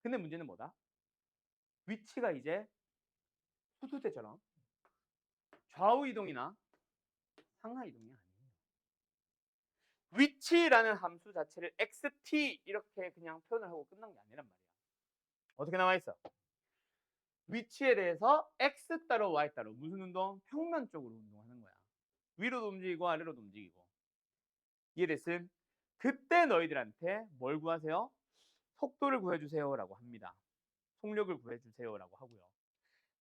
Speaker 1: 근데 문제는 뭐다? 위치가 이제 수수대처럼 좌우 이동이나 상하 이동이 아니에요. 위치라는 함수 자체를 xt 이렇게 그냥 표현을 하고 끝난 게 아니란 말이야. 어떻게 나와 있어? 위치에 대해서 x 따로 y 따로 무슨 운동? 평면 쪽으로 운동하는 거야. 위로도 움직이고 아래로도 움직이고. 이해됐음? 그때 너희들한테 뭘 구하세요? 속도를 구해주세요라고 합니다. 속력을 구해주세요라고 하고요.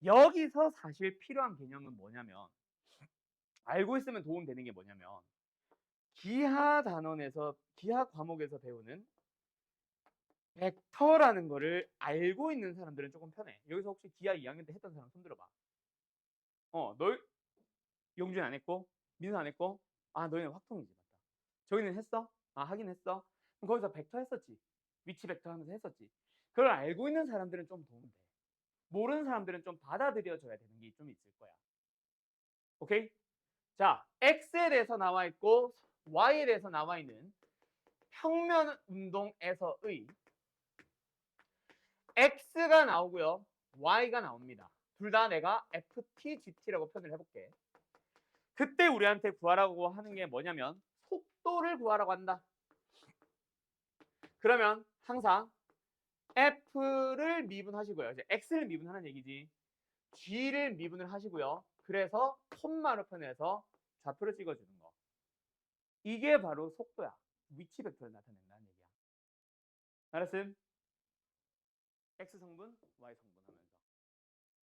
Speaker 1: 여기서 사실 필요한 개념은 뭐냐면 알고 있으면 도움되는 게 뭐냐면 기하 단원에서 기하 과목에서 배우는 벡터라는 거를 알고 있는 사람들은 조금 편해. 여기서 혹시 기하 2학년 때 했던 사람 손 들어봐. 너 영준 안 했고 민수 안 했고 너희는 확통이지 맞다. 저희는 했어? 하긴 했어. 그럼 거기서 벡터 했었지. 위치 벡터 하면서 했었지. 그걸 알고 있는 사람들은 좀 도움 돼. 모르는 사람들은 좀 받아들여줘야 되는 게 좀 있을 거야. 오케이? 자, X에 대해서 나와 있고 Y에 대해서 나와 있는 평면 운동에서의 X가 나오고요. Y가 나옵니다. 둘 다 내가 FT, GT라고 표현을 해볼게. 그때 우리한테 구하라고 하는 게 뭐냐면 속도를 구하라고 한다. 그러면 항상 F를 미분하시고요. 이제 X를 미분하는 얘기지. G를 미분을 하시고요. 그래서 콤마로 표현해서 좌표를 찍어주는 거. 이게 바로 속도야. 위치 벡터를 나타낸다는 얘기야. 알았음? X 성분, Y 성분 하면서.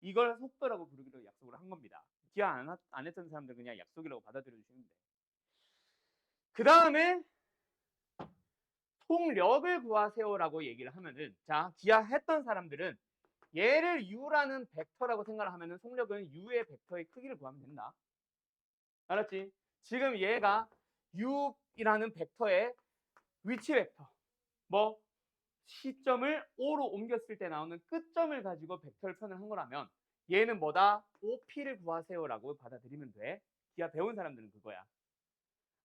Speaker 1: 이걸 속도라고 부르기로 약속을 한 겁니다. 기하 안 했던 사람들 그냥 약속이라고 받아들여 주시면 돼. 그 다음에 속력을 구하세요라고 얘기를 하면은 자, 기하 했던 사람들은 얘를 U라는 벡터라고 생각을 하면은 속력은 U의 벡터의 크기를 구하면 된다. 알았지? 지금 얘가 U라는 벡터의 위치 벡터. 뭐 시점을 O로 옮겼을 때 나오는 끝점을 가지고 벡터를 표현한 거라면 얘는 뭐다? OP를 구하세요라고 받아들이면 돼. 기하 배운 사람들은 그거야.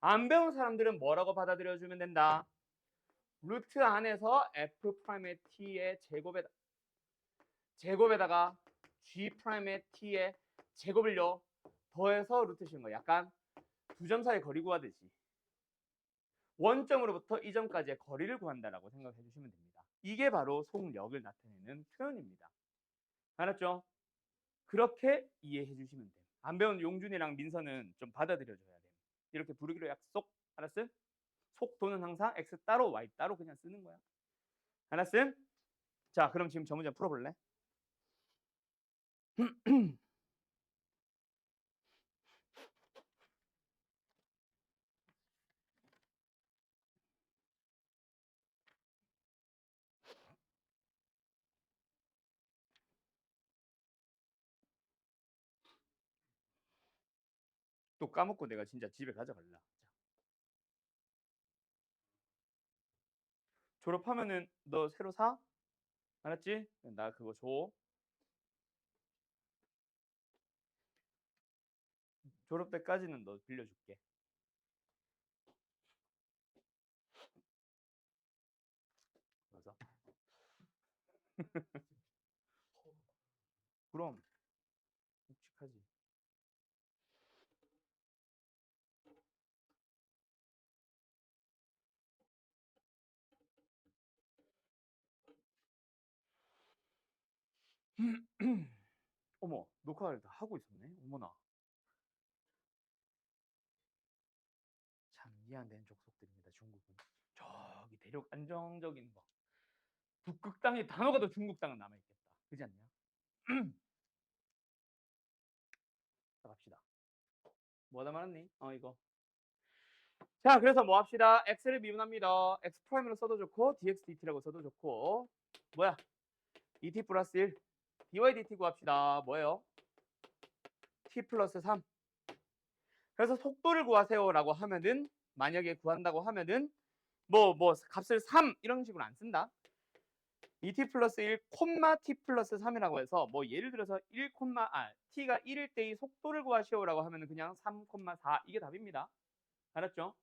Speaker 1: 안 배운 사람들은 뭐라고 받아들여주면 된다? 루트 안에서 f 프라임의 t의 제곱에다가 g 프라임의 t의 제곱을요 더해서 루트 씌운 거. 약간 두 점 사이 거리 구하듯이 원점으로부터 이 점까지의 거리를 구한다라고 생각해 주시면 됩니다. 이게 바로 속력을 나타내는 표현입니다. 알았죠? 그렇게 이해해 주시면 돼요. 안 배운 용준이랑 민서는 좀 받아들여줘야 돼요. 이렇게 부르기로 약속. 알았음? 속도는 항상 x 따로 y 따로 그냥 쓰는 거야. 알았음? 자, 그럼 지금 저 문제 풀어볼래? 또 까먹고 내가 진짜 집에 가져갈라. 자, 졸업하면은 너 새로 사? 알았지? 나 그거 줘. 졸업 때까지는 너 빌려줄게. 그래서 그럼 묵직하지. 어머, 녹화를 다 하고 있었네. 어머나. 참 이해 안 되는 족속들입니다. 중국은. 저기 대륙 안정적인 거. 북극 땅에 단어가 더 중국 땅은 남아 있겠다. 그지 않냐? 자, 갑시다. 뭐하다 말았니? 이거. 자, 그래서 뭐 합시다. x를 미분합니다. x 프라임으로 써도 좋고 dx dt라고 써도 좋고 뭐야? dt 플러스 1 dy dt 구합시다. 뭐예요? t 플러스 3. 그래서 속도를 구하세요라고 하면은 만약에 구한다고 하면은 뭐 값을 3 이런 식으로 안 쓴다. 2t 플러스 1, t 플러스 3이라고 해서 뭐 예를 들어서 t가 1일 때의 속도를 구하시오라고 하면은 그냥 3, 4 이게 답입니다. 알았죠?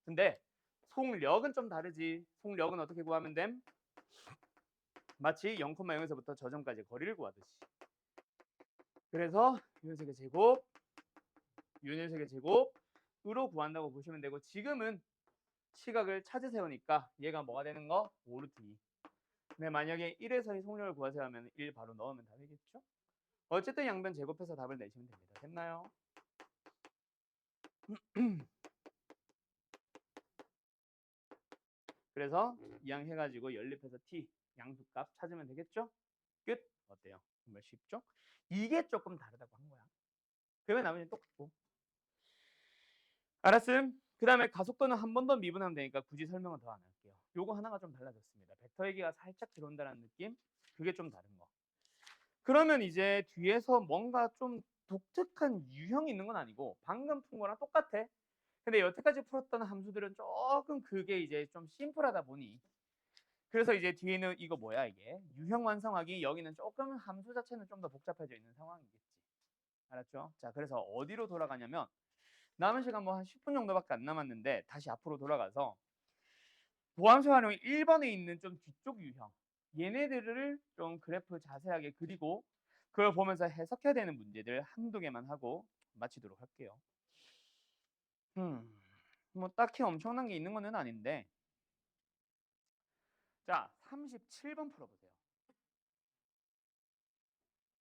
Speaker 1: 근데 속력은 좀 다르지. 속력은 어떻게 구하면 됨? 마치 0,0에서부터 저 점까지 거리를 구하듯이. 그래서 유연색의 제곱, 유연색의 제곱으로 구한다고 보시면 되고 지금은 시각을 찾으세요니까 얘가 뭐가 되는 거? 5루트 2. 근데 만약에 1에서의 속력을 구하세요 하면 1 바로 넣으면 답이겠죠? 어쨌든 양변 제곱해서 답을 내시면 됩니다. 됐나요? 그래서 이항 해가지고 연립해서 t 양수값 찾으면 되겠죠? 끝. 어때요? 정말 쉽죠? 이게 조금 다르다고 한 거야. 그러면 나머지는 똑같고. 알았음? 그 다음에 가속도는 한 번 더 미분하면 되니까 굳이 설명은 더 안 할게요. 요거 하나가 좀 달라졌습니다. 벡터 얘기가 살짝 들어온다는 느낌? 그게 좀 다른 거. 그러면 이제 뒤에서 뭔가 좀 독특한 유형이 있는 건 아니고 방금 푼 거랑 똑같아. 근데 여태까지 풀었던 함수들은 조금 그게 이제 좀 심플하다 보니 그래서 이제 뒤에는 이거 뭐야 이게 유형 완성하기 여기는 조금 함수 자체는 좀 더 복잡해져 있는 상황이겠지. 알았죠? 자, 그래서 어디로 돌아가냐면 남은 시간 뭐 한 10분 정도밖에 안 남았는데 다시 앞으로 돌아가서 보함수 활용 1번에 있는 좀 뒤쪽 유형 얘네들을 좀 그래프 자세하게 그리고 그걸 보면서 해석해야 되는 문제들 한두 개만 하고 마치도록 할게요. 뭐 딱히 엄청난 게 있는 건 아닌데 자 37번 풀어보세요.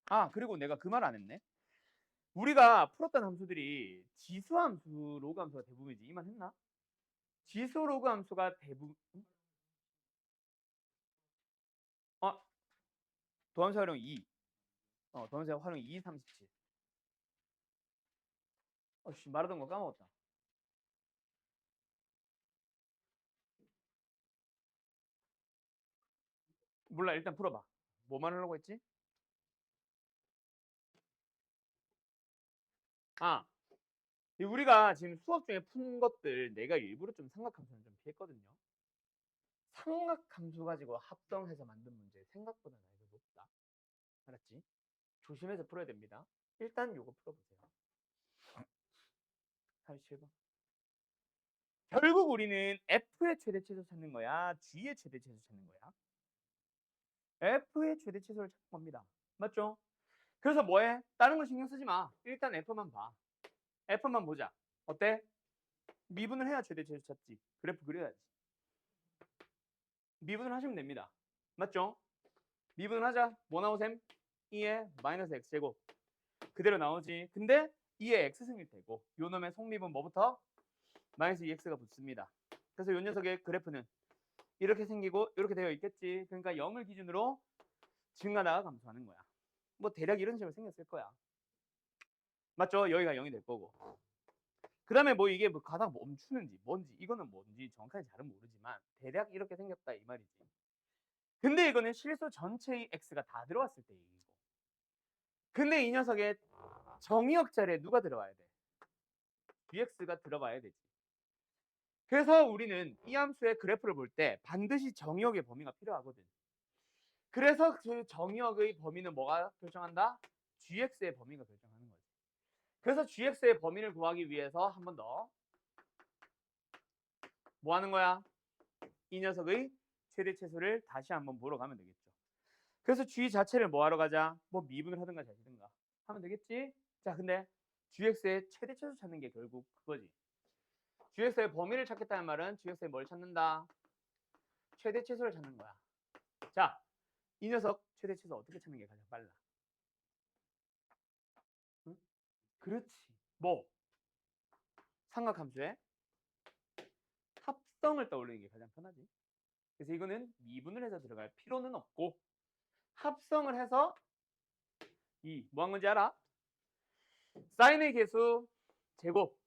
Speaker 1: 아 그리고 내가 그 말 안 했네. 우리가 풀었던 함수들이 지수함수, 로그함수가 대부분이지. 이만 했나? 지수 로그함수가 대부분 도함수 활용 2 도함수 활용 2, 37 말하던 거 까먹었다. 몰라 일단 풀어봐. 뭐만 하려고 했지? 우리가 지금 수업 중에 푼 것들 내가 일부러 좀 삼각함수는 좀 피했거든요. 삼각함수 가지고 합성해서 만든 문제 생각보다 난이도 높다. 알았지? 조심해서 풀어야 됩니다. 일단 요거 풀어보세요. 87번. 결국 우리는 f의 최대치수 찾는 거야? g의 최대치수 찾는 거야? f의 최대치수를 찾는 겁니다. 맞죠? 그래서 뭐해? 다른 거 신경 쓰지 마. 일단 f만 봐. f만 보자. 어때? 미분을 해야 최대치수 찾지. 그래프 그려야지. 미분을 하시면 됩니다. 맞죠? 미분을 하자. 뭐 나오셈? 2의 마이너스 x제곱. 그대로 나오지. 근데 2의 x승일 테고 요 놈의 속미분 뭐부터? 마이너스 2x가 붙습니다. 그래서 요 녀석의 그래프는 이렇게 생기고 이렇게 되어 있겠지. 그러니까 0을 기준으로 증가다가 감소하는 거야. 뭐 대략 이런 식으로 생겼을 거야. 맞죠? 여기가 0이 될 거고. 그 다음에 뭐 이게 뭐 가다가 멈추는지 뭔지 이거는 뭔지 정확하게 잘은 모르지만 대략 이렇게 생겼다 이 말이지. 근데 이거는 실수 전체의 x가 다 들어왔을 때 얘기고. 근데 이 녀석의 정의역 자리에 누가 들어와야 돼? dx가 들어가야 되지. 그래서 우리는 이 함수의 그래프를 볼 때 반드시 정의역의 범위가 필요하거든. 그래서 그 정의역의 범위는 뭐가 결정한다? gx의 범위가 결정하는 거지. 그래서 gx의 범위를 구하기 위해서 한 번 더 뭐 하는 거야? 이 녀석의 최대치수를 다시 한번 보러 가면 되겠죠. 그래서 g 자체를 뭐 하러 가자? 뭐 미분을 하든가 자시든가 하면 되겠지? 자, 근데 gx의 최대치수 찾는 게 결국 그거지. gx의 범위를 찾겠다는 말은 gx의 뭘 찾는다? 최대치수를 찾는 거야. 자, 이 녀석 최대치수 어떻게 찾는 게 가장 빨라? 응? 그렇지. 뭐? 삼각함수의 합성을 떠올리는 게 가장 편하지. 그래서 이거는 미분을 해서 들어갈 필요는 없고 합성을 해서 이 뭐 한 건지 알아? 사인의 개수 제곱,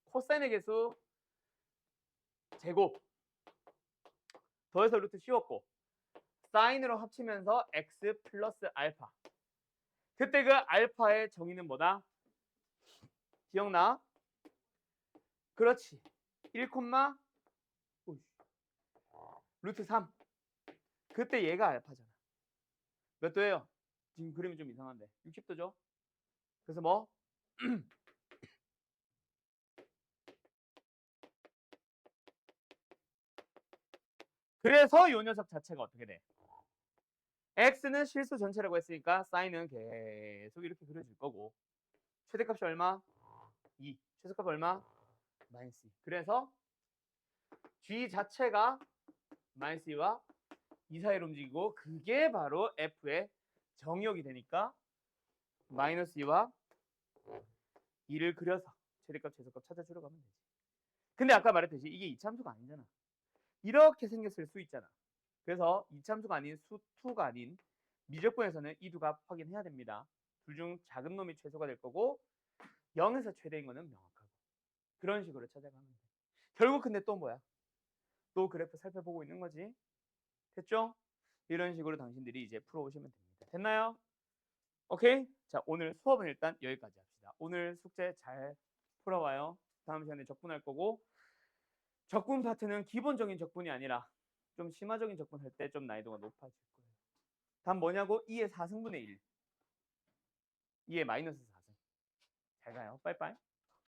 Speaker 1: 코사인의 개수 제곱 더해서 루트 씌웠고 사인으로 합치면서 x 플러스 알파. 그때 그 알파의 정의는 뭐다? 기억나? 그렇지. 1, 루트 3. 그때 얘가 알파잖아. 몇 도예요? 지금 그림이 좀 이상한데 60도죠? 그래서 뭐? 그래서 요 녀석 자체가 어떻게 돼? x는 실수 전체라고 했으니까 사인은 계속 이렇게 그려질 거고 최대값이 얼마? 2. 최소값 얼마? 마이너스 2. 그래서 g 자체가 마이너스 2와 2 사이로 움직이고 그게 바로 f의 정의역이 되니까 마이너스 2와 2를 그려서 최대값 최소값 찾아주러 가면 되지. 근데 아까 말했듯이 이게 이차함수가 아니잖아. 이렇게 생겼을 수 있잖아. 그래서 이차함수가 아닌 수2가 아닌 미적분에서는 이 두 값 확인해야 됩니다. 둘 중 작은 놈이 최소가 될 거고 0에서 최대인 거는 명확하고 그런 식으로 찾아가면 돼. 결국 근데 또 뭐야? 또 그래프 살펴보고 있는 거지. 됐죠? 이런 식으로 당신들이 이제 풀어오시면 됩니다. 됐나요? 오케이? 자, 오늘 수업은 일단 여기까지 합시다. 오늘 숙제 잘 풀어와요. 다음 시간에 적분할 거고 적분 파트는 기본적인 적분이 아니라 좀 심화적인 적분할 때 좀 난이도가 높아질 거예요. 답 뭐냐고? 2의 4승분의 1. 2의 마이너스 4승. 잘 가요. 빠이빠이.